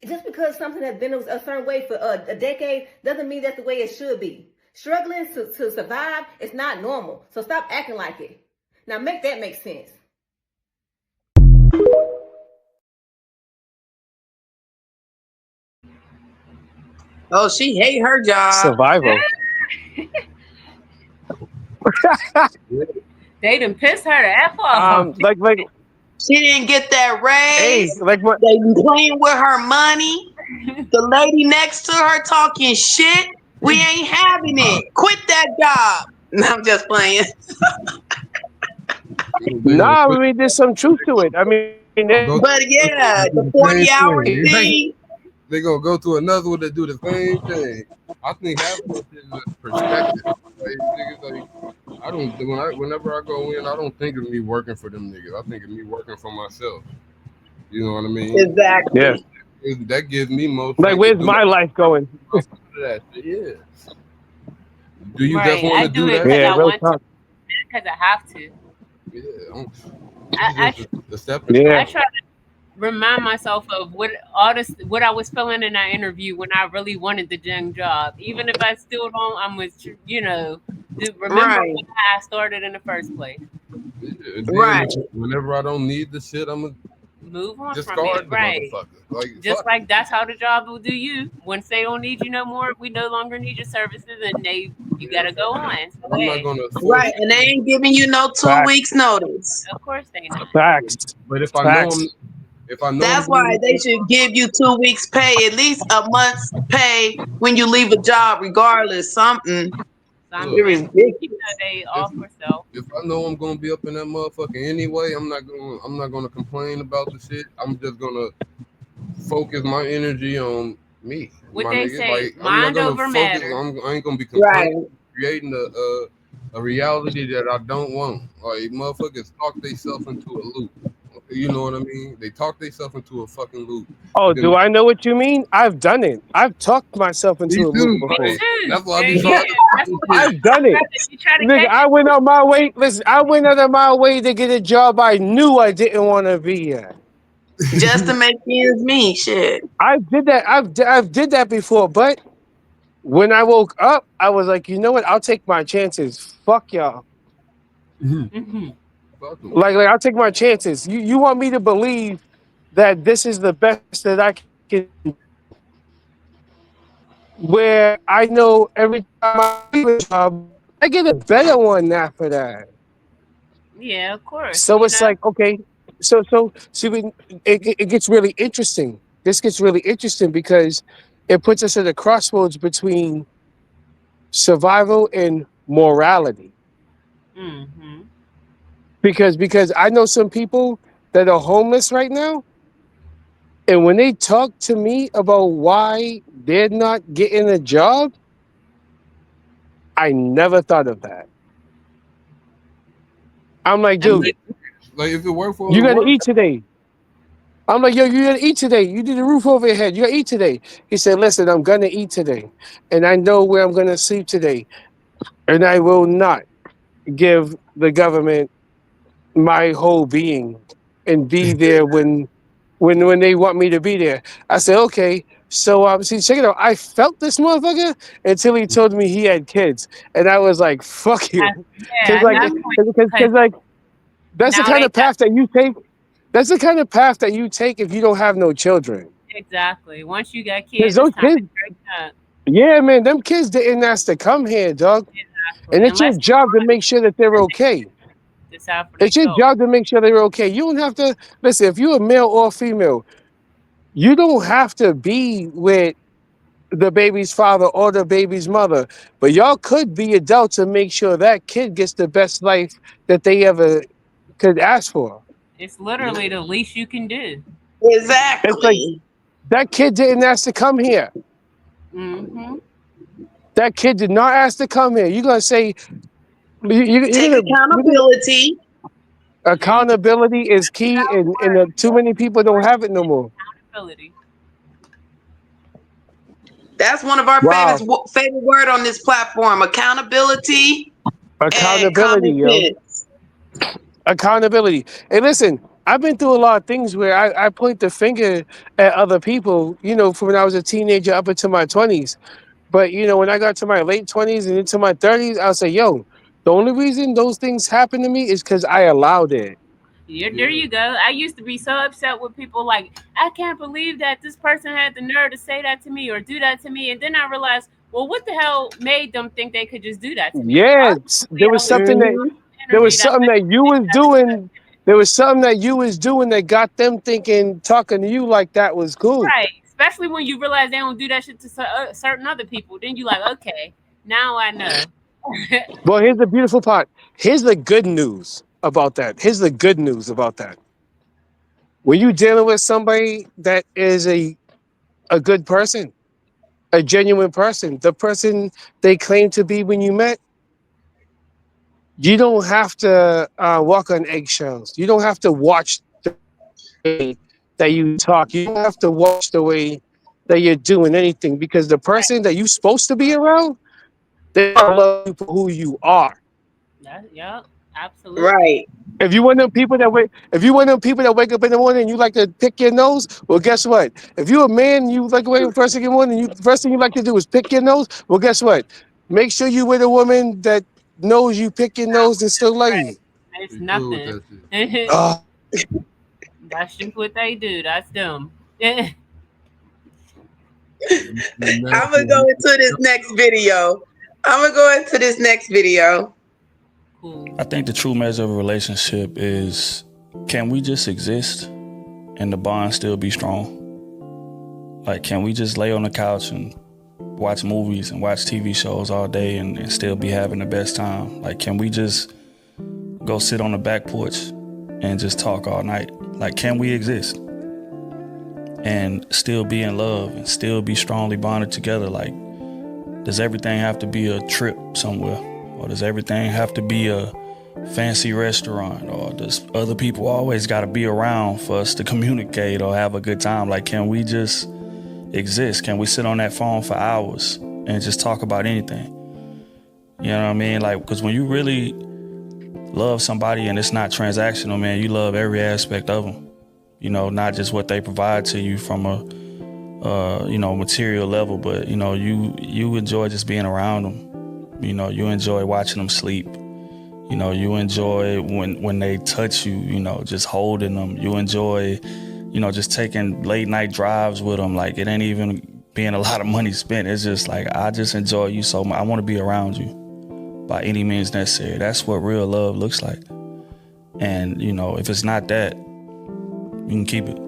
just because something has been a certain way for a decade doesn't mean that's the way it should be. Struggling to survive is not normal. So stop acting like it. Now make that make sense. Oh, she hate her job. Survival. They done pissed her the F off. Like She didn't get that hey, raise. like what? They been playing with her money. The lady next to her talking shit. We ain't having it. Quit that job. No, I'm just playing. Nah, I mean, there's some truth to it. I mean, But yeah, the 40-hour thing. They gonna go to another one that do the same thing. I think half of it is perspective. Like, niggas, like, whenever I go in, I don't think of me working for them niggas. I think of me working for myself. You know what I mean? Exactly. Yeah. That gives me most. Like, where's my life going? That shit, yeah. Do you Right. definitely want I to do do it that? because Yeah, I real want talk. to, because I have to. Yeah. I The stepping Yeah. I try to remind myself of what I was feeling in that interview when I really wanted the young job. Even if I still don't, I'm with to remember Right. why I started in the first place. Yeah, and then Right. whenever I don't need the shit, I'm gonna Move on from discard it. the Right. motherfucker. Like, Just fuck like that's how the job will do you. Once they don't need you no more, we no longer need your services, and you gotta go on. So, I'm hey, not gonna force Right. it. And they ain't giving you no 2 Facts. weeks notice. of course they not. Facts. But if I know Facts. That's why they should give you 2 weeks pay, at least a month's pay when you leave a job, regardless. Something. Something. It is ridiculous. You know they offer so. if I know I'm gonna be up in that motherfucker anyway, I'm not gonna complain about the shit. I'm just gonna focus my energy on me. What my they nigga. say, Like, I'm not mind gonna over focus. matter. I ain't gonna be Right. complaining, creating a reality that I don't want. Like, motherfuckers talk themselves into a loop. You know what I mean? They talk themselves into a fucking loop. Oh, Then- do I know what you mean? I've done it. I've talked myself Me into a loop too. before. Like, that's why I be Yeah, trying. that's what I've done it. you try to Nigga, catch I went out my way. Listen, I went out of my way to get a job I knew I didn't want to be at. Just to make ends meet. Shit. I did that. I've did that before, but when I woke up, I was like, you know what? I'll take my chances. Fuck y'all. Mhm. Fuck 'em. Like I'll take my chances. You want me to believe that this is the best that I can, where I know every time I leave a job, I get a better one after that. Yeah, of course. So you it's know? like, okay, so see, it gets really interesting. This gets really interesting because it puts us at a crossroads between survival and morality. Mm-hmm. Because I know some people that are homeless right now, and when they talk to me about why they're not getting a job, I never thought of that. I'm like, dude, Like, if it worked for you him, it gotta worked. eat today. I'm like, yo, you gotta eat today. You need a roof over your head. You gotta eat today. He said, listen, I'm gonna eat today. And I know where I'm gonna sleep today. and I will not give the government my whole being and be there when they want me to be there. I said, okay. So see, check it out. I felt this motherfucker until he told me he had kids, and I was like, "Fuck you," Yeah, because at like, that point, because like that's the now kind they of path that you take. That's the kind of path that you take if you don't have no children. exactly. Once you got Because kids, it's those time to kids, break up. yeah, man, them kids didn't ask to come here, dog. And Exactly. it's your Unless they job to want make sure that they're okay. to decide where they It's your go. job to make sure they're okay. You don't have to listen. If you're a male or female, you don't have to be with the baby's father or the baby's mother, but y'all could be adults and make sure that kid gets the best life that they ever could ask for. It's literally the least you can do. It's like Exactly. that kid didn't ask to come here. Mm-hmm. That kid did not ask to come here. You're gonna say Take you're gonna accountability. Yeah, you accountability is get key, out of and work. too many people don't have it no more. Accountability. That's one of our Wow, favorite word on this platform. Accountability and accountability, common yo, sense. accountability. And listen, I've been through a lot of things where I point the finger at other people. You know, from when I was a teenager up into my 20s. But when I got to my late 20s and into my 30s, I'll say, yo, the only reason those things happen to me is because I allowed it. Yeah, there Yeah. you go. I used to be so upset with people like, I can't believe that this person had the nerve to say that to me or do that to me. And then I realized, well, what the hell made them think they could just do that to me? Yeah, Obviously, there I was was giving something that Hmm. there was energy that something made that them you think was that they could. doing. There was something that you was doing that got them thinking talking to you like that was cool. Right. Especially when you realize they don't do that shit to certain other people. Then you like, okay, now I know. Well, here's the beautiful part. Here's the good news about that. Here's the good news about that. When you dealing with somebody that is a good person, a genuine person, the person they claim to be when you met, you don't have to walk on eggshells. You don't have to watch the way that you talk. You don't have to watch the way that you're doing anything because the person that you're supposed to be around, they love you for who you are. Yep, absolutely. Right. If you one of them people that wake up in the morning and you like to pick your nose, well, guess what? If you're a man, you like to wake up first thing in the morning, the first thing you like to do is pick your nose. Well, guess what? Make sure you with a woman that knows you pick your nose and still like Right. you. It's Be cool with nothing. that shit. Oh, That's just what they do. That's them. Be I'm gonna go natural. into this next video. I'm gonna go into this next video. Cool. I think the true measure of a relationship is, can we just exist and the bond still be strong? Like, can we just lay on the couch and watch movies and watch TV shows all day and still be having the best time? Like, can we just go sit on the back porch and just talk all night? Like, can we exist and still be in love and still be strongly bonded together? Like, does everything have to be a trip somewhere? Or does everything have to be a fancy restaurant? Or does other people always got to be around for us to communicate or have a good time? Like, can we just exist? Can we sit on that phone for hours and just talk about anything? You know what I mean? Like, because when you really love somebody and it's not transactional, man, you love every aspect of them. You know, not just what they provide to you from a material level, but you enjoy just being around them. You know, you enjoy watching them sleep. You know, you enjoy when they touch you, just holding them. You enjoy, just taking late night drives with them. Like, it ain't even being a lot of money spent. It's just like, I just enjoy you so much. I want to be around you by any means necessary. That's what real love looks like. And, if it's not that, you can keep it.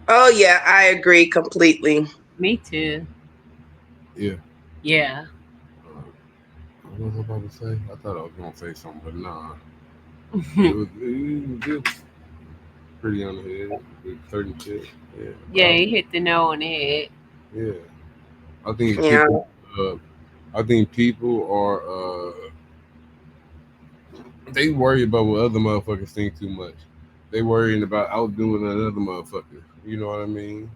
Oh yeah, I agree completely. Me too. Yeah. Yeah. What was I about to say? I thought I was gonna say something, but nah. It was good. Pretty on the head with certain shit. Yeah. Yeah, he hit the nail on the head. Yeah. I think Yeah. people are they worry about what other motherfuckers think too much. They worrying about outdoing another motherfucker. You know what I mean?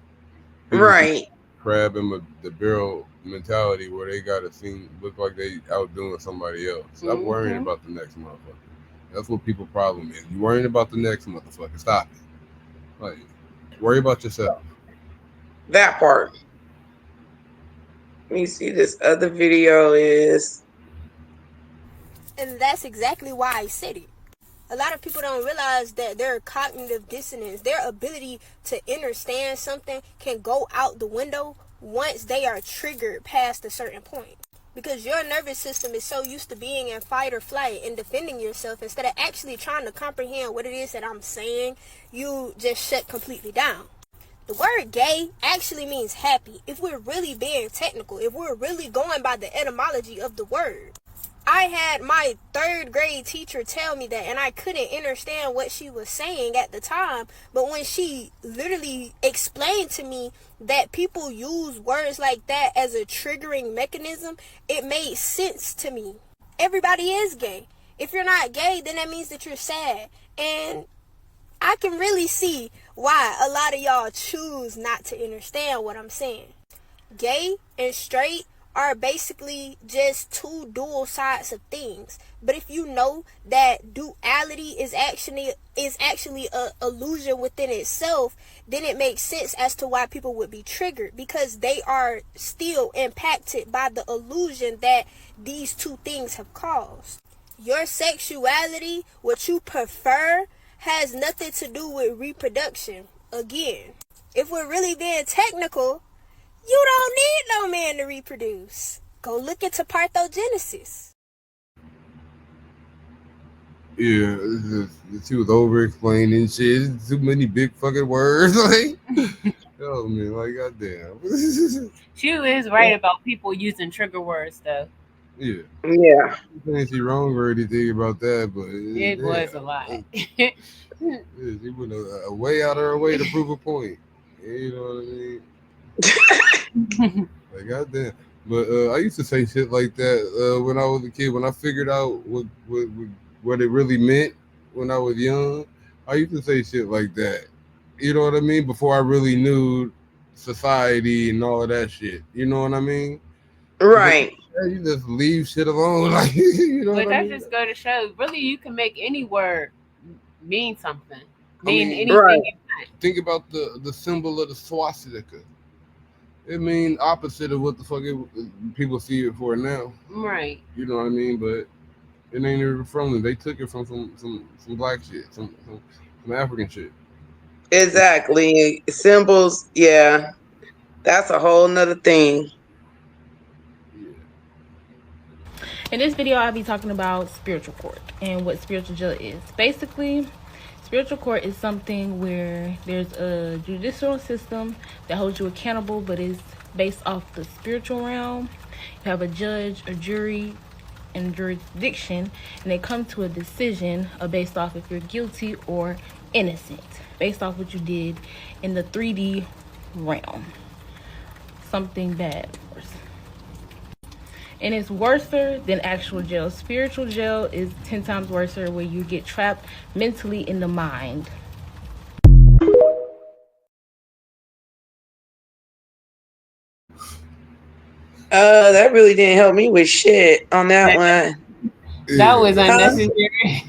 People Right. crab and the barrel mentality where they gotta look like they outdoing somebody else. Stop worrying about the next motherfucker. That's what people problem is. You worrying about the next motherfucker. Stop it. Like, worry about yourself. That part. Let me see, this other video is. And that's exactly why I said it. A lot of people don't realize that their cognitive dissonance, their ability to understand something can go out the window once they are triggered past a certain point. Because your nervous system is so used to being in fight or flight and defending yourself, instead of actually trying to comprehend what it is that I'm saying, you just shut completely down. The word gay actually means happy. If we're really being technical, if we're really going by the etymology of the word. I had my 3rd grade teacher tell me that, and I couldn't understand what she was saying at the time. But when she literally explained to me that people use words like that as a triggering mechanism, it made sense to me. Everybody is gay. If you're not gay, then that means that you're sad. And I can really see why a lot of y'all choose not to understand what I'm saying. Gay and straight are basically just two dual sides of things. But if you know that duality is actually a illusion within itself, then it makes sense as to why people would be triggered, because they are still impacted by the illusion that these two things have caused. Your sexuality, what you prefer, has nothing to do with reproduction. Again, if we're really being technical, you don't need no man to reproduce. Go look into parthenogenesis. Yeah, she was over explaining shit. Too many big fucking words. Like, oh man, like goddamn. She is right about people using trigger words, though. Yeah. Yeah. I think she wrong or anything about that, but It was a lot. Yeah, she went a way out of her way to prove a point. You know what I mean? Like goddamn. But I used to say shit like that when I was a kid. When I figured out what it really meant when I was young, I used to say shit like that. You know what I mean? Before I really knew society and all of that shit. You know what I mean? Right. You just leave shit alone. Like, you know But what I that mean? just go to show, really, you can make any word mean something. Mean anything right. you want. Think about the symbol of the swastika. It mean opposite of what the fuck people see it for now. Right. You know what I mean? But it ain't even from them. They took it from some black shit, some African shit. Exactly. Symbols, yeah. That's a whole nother thing. In this video, I'll be talking about spiritual court and what spiritual jail is. Basically, spiritual court is something where there's a judicial system that holds you accountable, but is based off the spiritual realm. You have a judge, a jury, and jurisdiction, and they come to a decision based off if you're guilty or innocent, based off what you did in the 3D realm. Something bad, of course. And it's worse than actual jail. Spiritual jail is 10 times worse, where you get trapped mentally in the mind. That really didn't help me with shit on that one. That was unnecessary.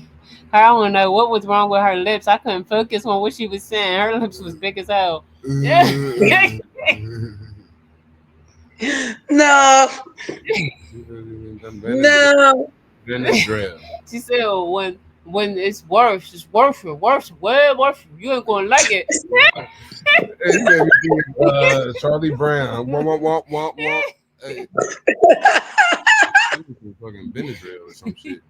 I don't know what was wrong with her lips. I couldn't focus on what she was saying. Her lips was big as hell. No. No. She said when it's worse, way worse. You ain't gonna like it. Charlie Brown. Womp, womp, womp. Hey. Fucking Benadryl or some shit.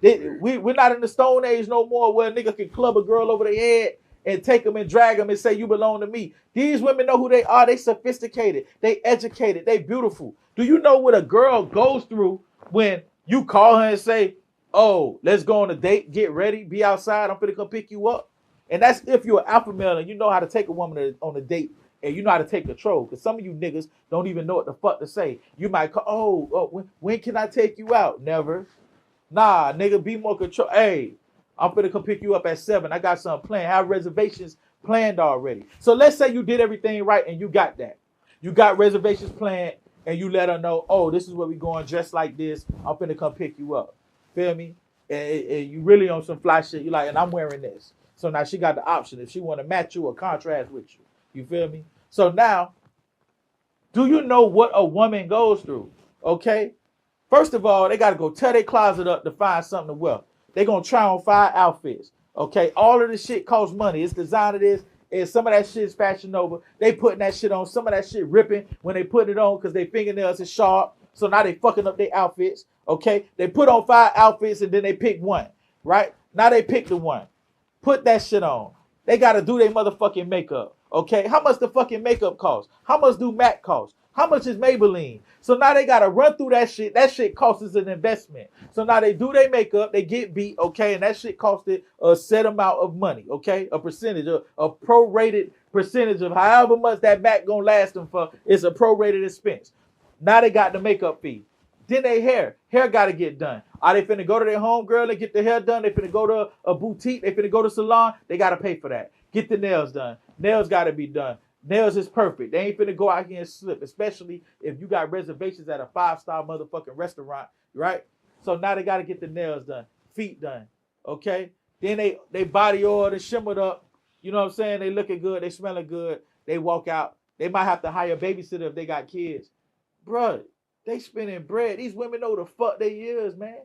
We're not in the Stone Age no more where a nigga can club a girl over the head and take them and drag them and say, you belong to me. These women know who they are. They sophisticated. They educated. They beautiful. Do you know what a girl goes through when you call her and say, oh, let's go on a date, get ready, be outside, I'm finna come pick you up? And that's if you're an alpha male and you know how to take a woman on a date and you know how to take control. Because some of you niggas don't even know what the fuck to say. You might call, when can I take you out? Never. Nah, nigga, be more control. Hey, I'm finna come pick you up at 7. I got something planned. Have reservations planned already. So let's say you did everything right and you got that. You got reservations planned and you let her know, oh, this is where we going, dressed like this. I'm finna come pick you up. Feel me? And you really on some fly shit. You like, and I'm wearing this. So now she got the option if she want to match you or contrast with you. You feel me? So now, do you know what a woman goes through? Okay? First of all, they got to go tear their closet up to find something to wear. They're going to try on 5 outfits. Okay? All of this shit costs money. It's designer this. And some of that shit is Fashion Nova. They putting that shit on. Some of that shit ripping when they put it on because their fingernails is sharp. So now they fucking up their outfits. Okay? They put on 5 outfits and then they pick one. Right? Now they pick the one. Put that shit on. They got to do their motherfucking makeup. Okay? How much the fucking makeup cost? How much do MAC cost? How much is Maybelline? So now they got to run through that shit. That shit costs us an investment. So now they do their makeup. They get beat. Okay? And that shit costed a set amount of money. Okay? A percentage, a prorated percentage of however much that MAC going to last them for. It's a prorated expense. Now they got the makeup fee. Then they hair got to get done. Are they finna go to their home girl and get their hair done? They finna go to a boutique. They finna go to salon. They got to pay for that. Get the nails done. Nails got to be done. Nails is perfect. They ain't finna go out here and slip, especially if you got reservations at a 5-star motherfucking restaurant, right? So now they got to get the nails done, feet done, okay? Then they body oil, they shimmered up. You know what I'm saying? They looking good. They smelling good. They walk out. They might have to hire a babysitter if they got kids. Bruh, they spending bread. These women know the fuck they is, man.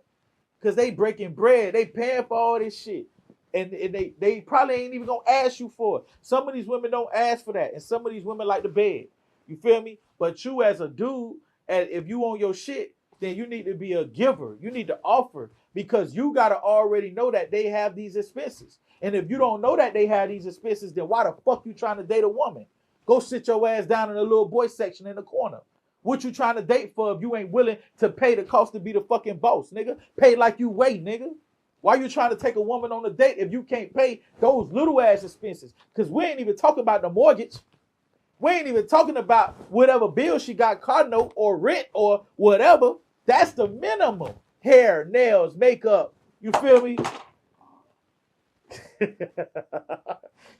Because they breaking bread. They paying for all this shit. And they probably ain't even going to ask you for it. Some of these women don't ask for that. And some of these women like to beg. You feel me? But you as a dude, and if you on your shit, then you need to be a giver. You need to offer. Because you got to already know that they have these expenses. And if you don't know that they have these expenses, then why the fuck you trying to date a woman? Go sit your ass down in the little boy section in the corner. What you trying to date for if you ain't willing to pay the cost to be the fucking boss, nigga? Pay like you weigh, nigga. Why you trying to take a woman on a date if you can't pay those little ass expenses? Because we ain't even talking about the mortgage. We ain't even talking about whatever bill she got, car note or rent or whatever. That's the minimum. Hair, nails, makeup. You feel me?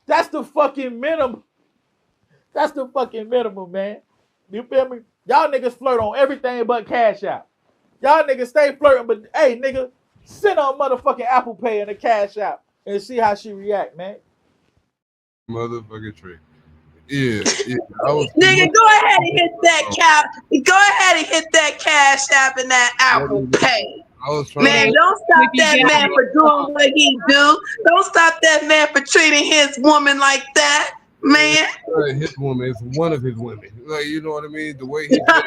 That's the fucking minimum. That's the fucking minimum, man. You feel me? Y'all niggas flirt on everything but Cash App. Y'all niggas stay flirting, but hey, nigga, send her a motherfucking Apple Pay and a Cash App and see how she react, man. Motherfucking trick. Yeah. Nigga, go ahead and hit that Go ahead and hit that Cash App and that Apple Pay. Man, don't stop that man for doing what he do. Don't stop that man for treating his woman like that, man. His woman is one of his women. Like, you know what I mean? The way he said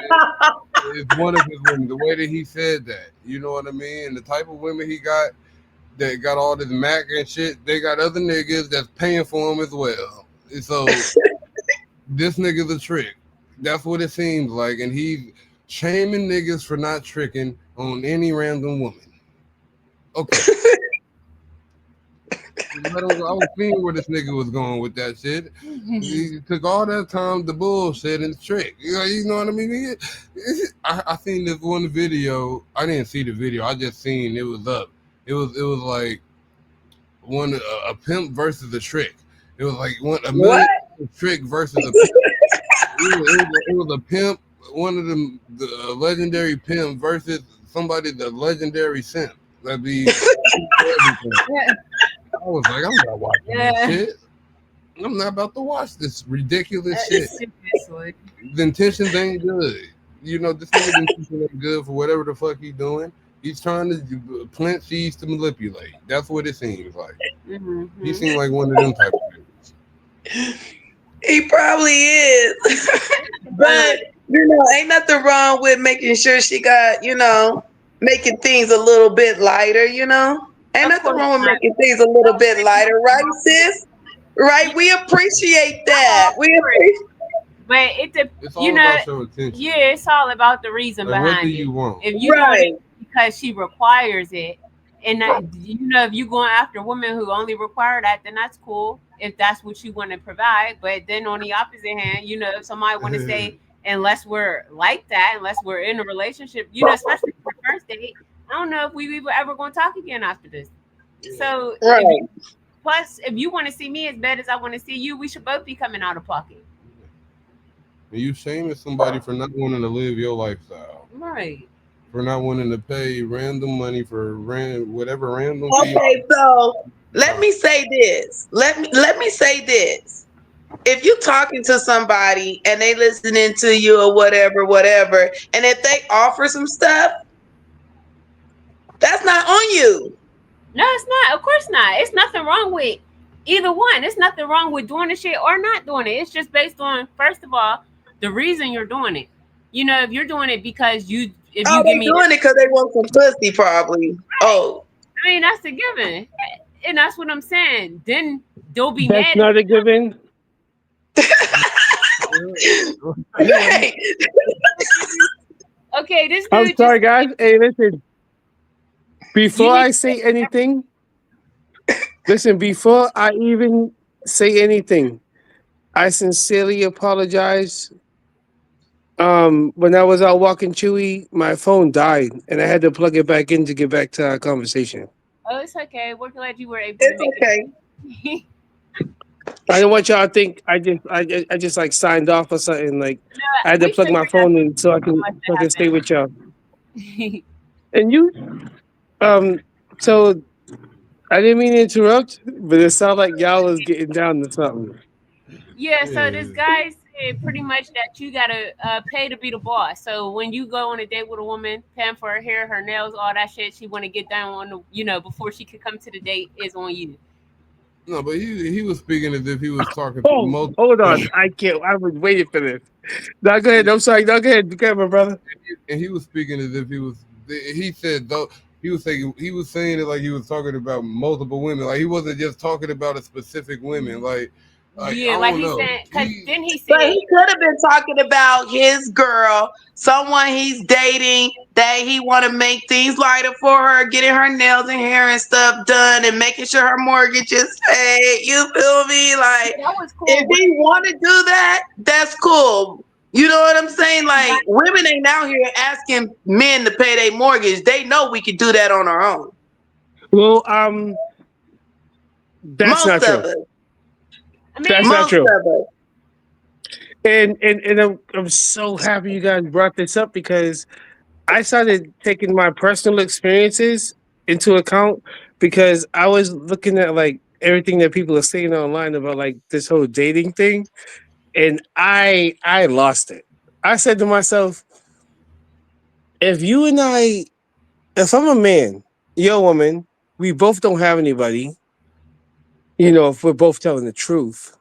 it is one of his women. The way that he said that, you know what I mean? And the type of women he got that got all this Mac and shit, they got other niggas that's paying for him as well. And so this nigga's a trick. That's what it seems like. And he's shaming niggas for not tricking on any random woman. Okay. I was seeing where this nigga was going with that shit. He took all that time to bullshit and trick. You know what I mean? I seen this one video. I didn't see the video. I just seen it was up. It was like a pimp versus a trick. It was like a trick versus a pimp. It was a pimp, one of them, the legendary pimp versus somebody, the legendary simp. That'd be I was like, I'm not watching this shit. I'm not about to watch this ridiculous shit. The intentions ain't good. You know, this nigga's intentions ain't good for whatever the fuck he's doing. He's trying to plant seeds to manipulate. That's what it seems like. Mm-hmm. He seems like one of them type of niggas. He probably is. But, ain't nothing wrong with making sure she got, making things a little bit lighter, Ain't nothing wrong with making things a little bit lighter, right, sis? Right? We appreciate that. But it's all about your attention. Yeah, it's all about the reason behind what do you want? If you do it because she requires it, and if you going after women who only require that, then that's cool. If that's what you want to provide. But then on the opposite hand, if somebody want to say, unless we're like that, unless we're in a relationship, especially for the first date, I don't know if we ever going to talk again after this. So Right. plus, if you want to see me as bad as I want to see you, we should both be coming out of pocket. And you shaming somebody for not wanting to live your lifestyle, Right. for not wanting to pay random money for whatever random fee. Okay, so let me say this. Let me say this. If you talking to somebody and they listening to you or whatever, and if they offer some stuff, that's not on you. No, it's not. Of course not. It's nothing wrong with either one. It's nothing wrong with doing the shit or not doing it. It's just based on, first of all, the reason you're doing it. You know, if you're doing it because if you Oh, give they me, doing it because they want some pussy, probably. Oh, I mean, that's a given, and that's what I'm saying. Then they'll be That's mad. not a given. right. Okay, this dude I'm sorry, just guys. Hey, listen. Before I say anything, before I even say anything, I sincerely apologize. When I was out walking Chewy, my phone died and I had to plug it back in to get back to our conversation. Oh, it's okay. We're glad you were able to It's make okay. it. I don't want y'all to think I just like signed off or something. Like I had to We plug should my phone in so I can stay with y'all. And you, so I didn't mean to interrupt, but it sounded like y'all was getting down to something. Yeah, so this guy said pretty much that you gotta pay to be the boss. So when you go on a date with a woman, paying for her hair, her nails, all that shit, she want to get down on the, before she could come to the date is on you. No, but he was speaking as if he was talking to Oh, multiple. hold on. I can't. I was waiting for this. Now go ahead. I'm sorry. Now go ahead. Go ahead, my brother. And he was speaking as if he was. He said though he was saying it like he was talking about multiple women. Like he wasn't just talking about a specific women. Like Yeah, I like don't he know. said, because then he But said, he could have been talking about his girl, someone he's dating, that he want to make things lighter for her, getting her nails and hair and stuff done, and making sure her mortgage is paid. You feel me? Like, that was cool. if he want to do that, that's cool. You know what I'm saying? Like, women ain't out here asking men to pay their mortgage. They know we could do that on our own. Well, that's Most not true. of us. That's not Most true. of us. And I'm so happy you guys brought this up because I started taking my personal experiences into account because I was looking at like everything that people are saying online about like this whole dating thing, and I lost it. I said to myself, if I'm a man, you're a woman, we both don't have anybody, if we're both telling the truth.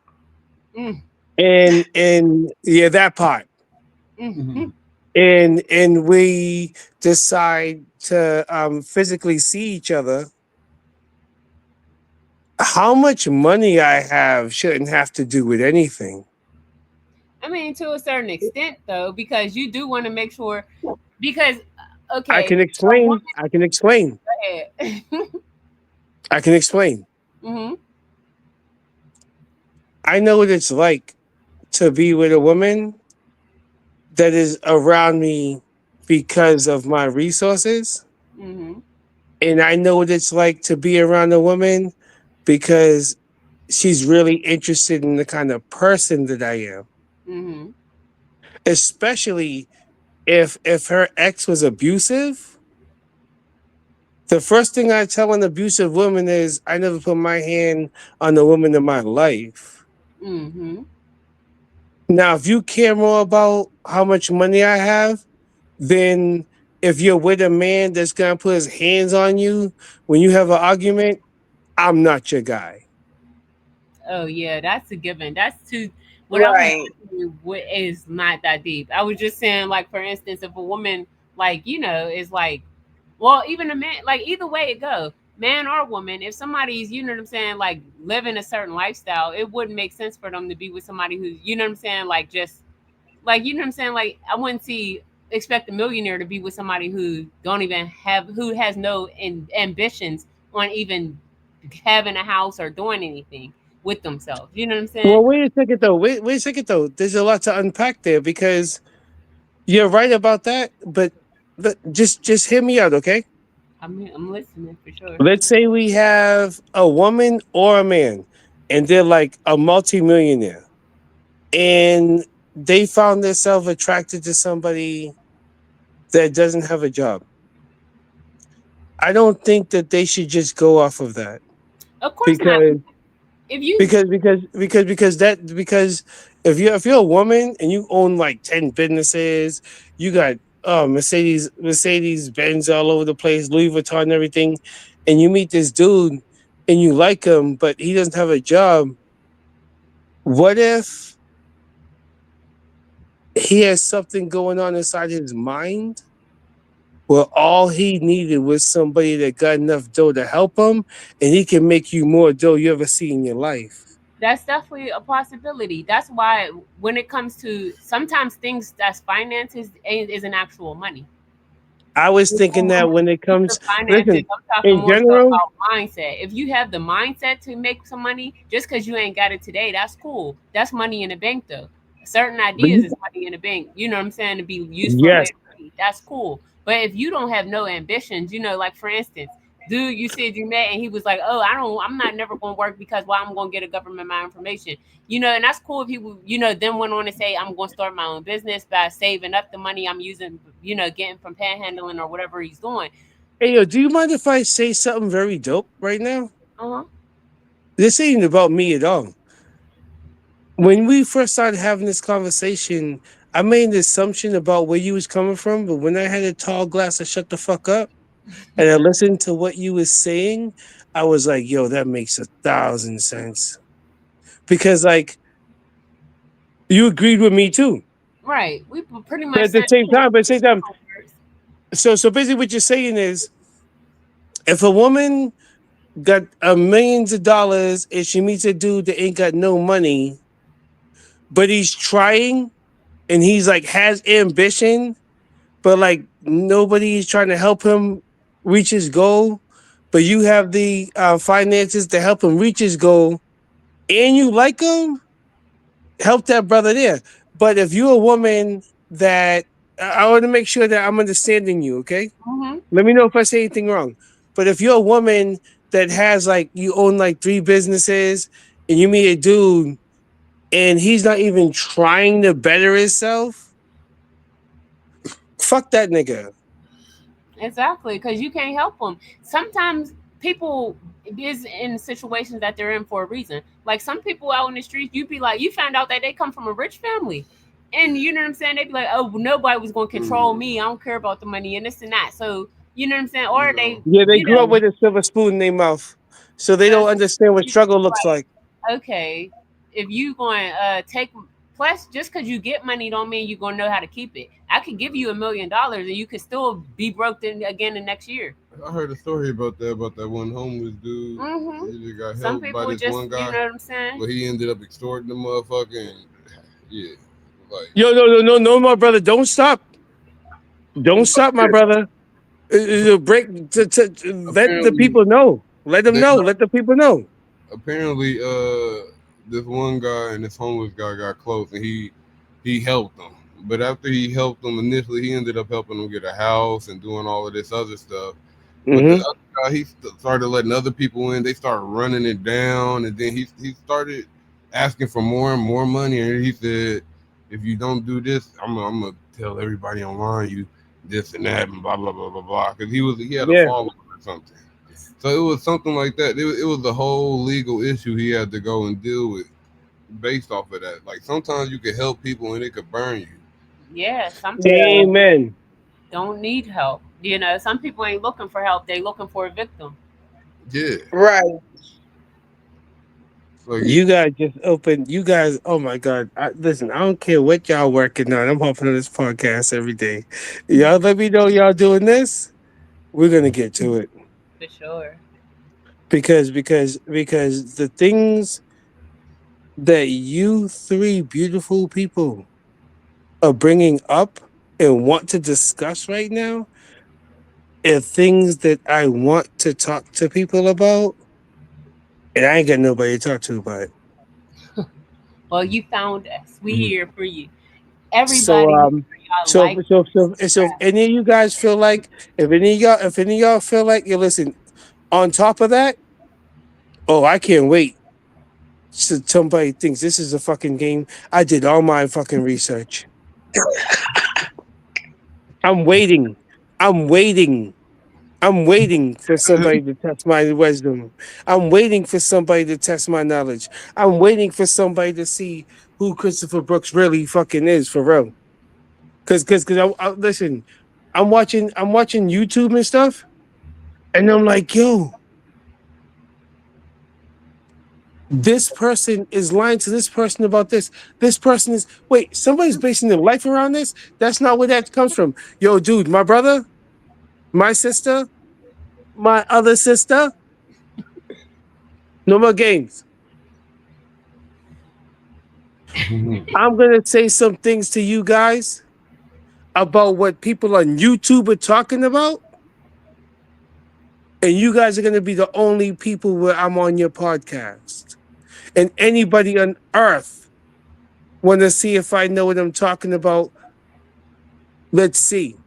Mm. And yeah, that part. Mm-hmm. And we decide to physically see each other. How much money I have shouldn't have to do with anything. I mean, to a certain extent, though, because you do want to make sure, because, okay. I can explain. I can explain. Go ahead. I can explain. Mm-hmm. I know what it's like to be with a woman that is around me because of my resources. Mm-hmm. And I know what it's like to be around a woman because she's really interested in the kind of person that I am. Mm-hmm. Especially if her ex was abusive. The first thing I tell an abusive woman is I never put my hand on the woman in my life. Mm-hmm. Now, if you care more about how much money I have, then if you're with a man that's gonna put his hands on you when you have an argument, I'm not your guy. Oh yeah, that's a given. That's too. Right. I was what is not that deep. I was just saying, like, for instance, if a woman, like, is like, well, even a man, like, either way it go, man or woman, if somebody's, you know what I'm saying, like, living a certain lifestyle, it wouldn't make sense for them to be with somebody who's, you know what I'm saying, like, just, like, you know what I'm saying, like, I wouldn't expect a millionaire to be with somebody who who has no ambitions on even having a house or doing anything with themselves. You know what I'm saying? Well, wait a second though. Wait a second though. There's a lot to unpack there because you're right about that, but just hear me out, okay? I'm listening for sure. Let's say we have a woman or a man, and they're like a multimillionaire, and they found themselves attracted to somebody that doesn't have a job. I don't think that they should just go off of that Of course not. because If you because if you're a woman and you own like 10 businesses, you got Mercedes Benz all over the place, Louis Vuitton and everything, and you meet this dude and you like him, but he doesn't have a job. What if he has something going on inside his mind where all he needed was somebody that got enough dough to help him, and he can make you more dough you ever see in your life? that's definitely a possibility. That's why when it comes to sometimes things that's finances isn't actual money. I was thinking that when it The comes, finances, listen, I'm talking in more so general, about mindset. If you have the mindset to make some money, just because you ain't got it today, that's cool. That's money in the bank, though. Certain but ideas is money in the bank. You know what I'm saying? To be used for yes, later. That's cool. But if you don't have no ambitions, like for instance, dude, you said you met and he was like, "Oh, I'm not never gonna work because I'm gonna get a government my information." And that's cool if he then went on to say, "I'm gonna start my own business by saving up the money I'm using, getting from panhandling or whatever he's doing." hey yo, do you mind if I say something very dope right now? Uh-huh. This ain't about me at all. When we first started having this conversation, I made an assumption about where you was coming from, but when I had a tall glass of shut the fuck up and I listened to what you was saying, I was like, yo, that makes 1,000 sense. Because like you agreed with me too. Right. We pretty But much at the said same time, words. so basically what you're saying is if a woman got millions of dollars and she meets a dude that ain't got no money, but he's trying and he's like has ambition, but like nobody's trying to help him reach his goal, but you have the finances to help him reach his goal, and you like him, help that brother there. But if you're a woman that I want to make sure that I'm understanding you, okay? Mm-hmm. Let me know if I say anything wrong. But if you're a woman that has like you own like 3 businesses and you meet a dude and he's not even trying to better himself, fuck that nigga. Exactly, because you can't help them. Sometimes people is in situations that they're in for a reason. Like some people out in the streets, you be like, you find out that they come from a rich family. And you know what I'm saying? They be like, oh, nobody was going to control me. I don't care about the money and this and that. So, you know what I'm saying? Or they, Yeah, they you grew up know, with a silver spoon in their mouth, so they uh, don't understand what struggle looks like, like. okay, if you going take plus just because you get money don't mean you're gonna know how to keep it. I could give you $1 million and you could still be broke then again the next year. I heard a story about that one homeless dude. Mm-hmm. He just got Some helped by people this just, one guy, what I'm saying? but he ended up extorting the motherfucker. And yeah, like Yo, no, my brother, don't stop, my brother. Break let the apparently people know. Let them they know. Let the people know. apparently this one guy and this homeless guy got close, and he helped them. But after he helped them initially, he ended up helping them get a house and doing all of this other stuff. But the Mm-hmm. other guy, started letting other people in. They started running it down, and then he started asking for more and more money. And he said, "If you don't do this, I'm gonna tell everybody online you this and that and blah blah blah blah blah." Because he had a Yeah. follower or something. So it was something like that. It was a whole legal issue he had to go and deal with based off of that. Like sometimes you can help people and it could burn you. Yeah, some people Amen. don't need help. Some people ain't looking for help. They looking for a victim. Yeah. Right. Like You guys just opened. You guys, oh my God! Listen, I don't care what y'all working on. I'm hopping on this podcast every day. Y'all let me know y'all doing this. We're gonna get to it For sure. because the things that you 3 beautiful people are bringing up and want to discuss right now are things that I want to talk to people about, and I ain't got nobody to talk to about it. Well, you found us. We here for you. Everybody So make sure y'all so like, so so so if subscribe. any of you guys feel like, if any of y'all feel like, you listen. On top of that, oh, I can't wait. So somebody thinks this is a fucking game. I did all my fucking research. I'm waiting. I'm waiting. I'm waiting for somebody to test my wisdom. I'm waiting for somebody to test my knowledge. I'm waiting for somebody to see who Christopher Brooks really fucking is for real. Cause I listen, I'm watching YouTube and stuff, and I'm like, yo, this person is lying to this person about this. This person is wait, somebody's basing their life around this. That's not where that comes from. Yo, dude, my brother, my sister, my other sister. No more games. I'm gonna say some things to you guys about what people on YouTube are talking about, and you guys are gonna be the only people where I'm on your podcast. And anybody on earth want to see if I know what I'm talking about? Let's see.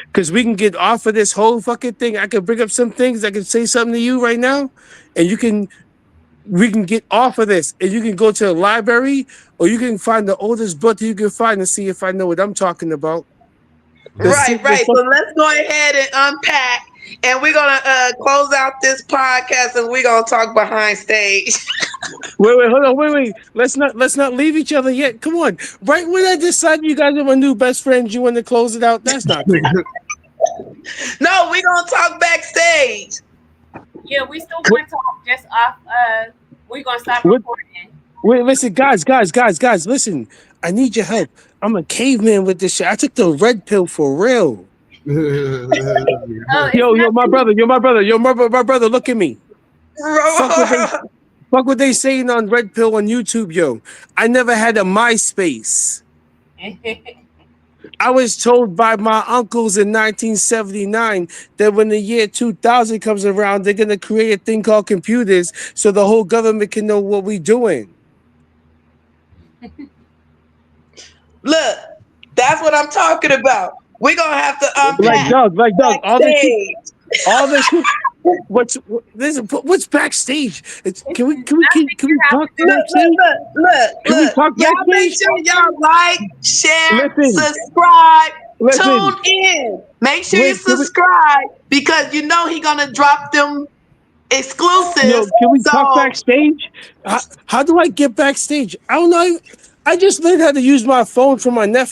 Because we can get off of this whole fucking thing. I can bring up some things. I can say something to you right now, and we can get off of this. And you can go to the library, or you can find the oldest book that you can find and see if I know what I'm talking about. Right. So let's go ahead and unpack, and we're gonna close out this podcast, and we're gonna talk behind stage. Wait, hold on, wait. Let's not leave each other yet. Come on. Right when I decided you guys are my new best friends, you want to close it out? That's not fair. No, we're gonna talk backstage. Yeah, we still gonna talk just off. We're gonna stop recording. Wait, listen, guys, listen. I need your help. I'm a caveman with this shit. I took the red pill for real. Yo, my brother, look at me. Fuck what they saying on Red Pill on YouTube, yo. I never had a MySpace. I was told by my uncles in 1979 that when the year 2000 comes around, they're going to create a thing called computers so the whole government can know what we're doing. Look, that's what I'm talking about. We're going to have to unpack. Like Doug, all this shit. What's backstage? Can we talk backstage? Look. Y'all make sure y'all like, share, subscribe, tune in. Make sure you subscribe because you know he gonna drop them exclusives. Yo, can we talk backstage? How do I get backstage? I don't know. I just learned how to use my phone from my nephew.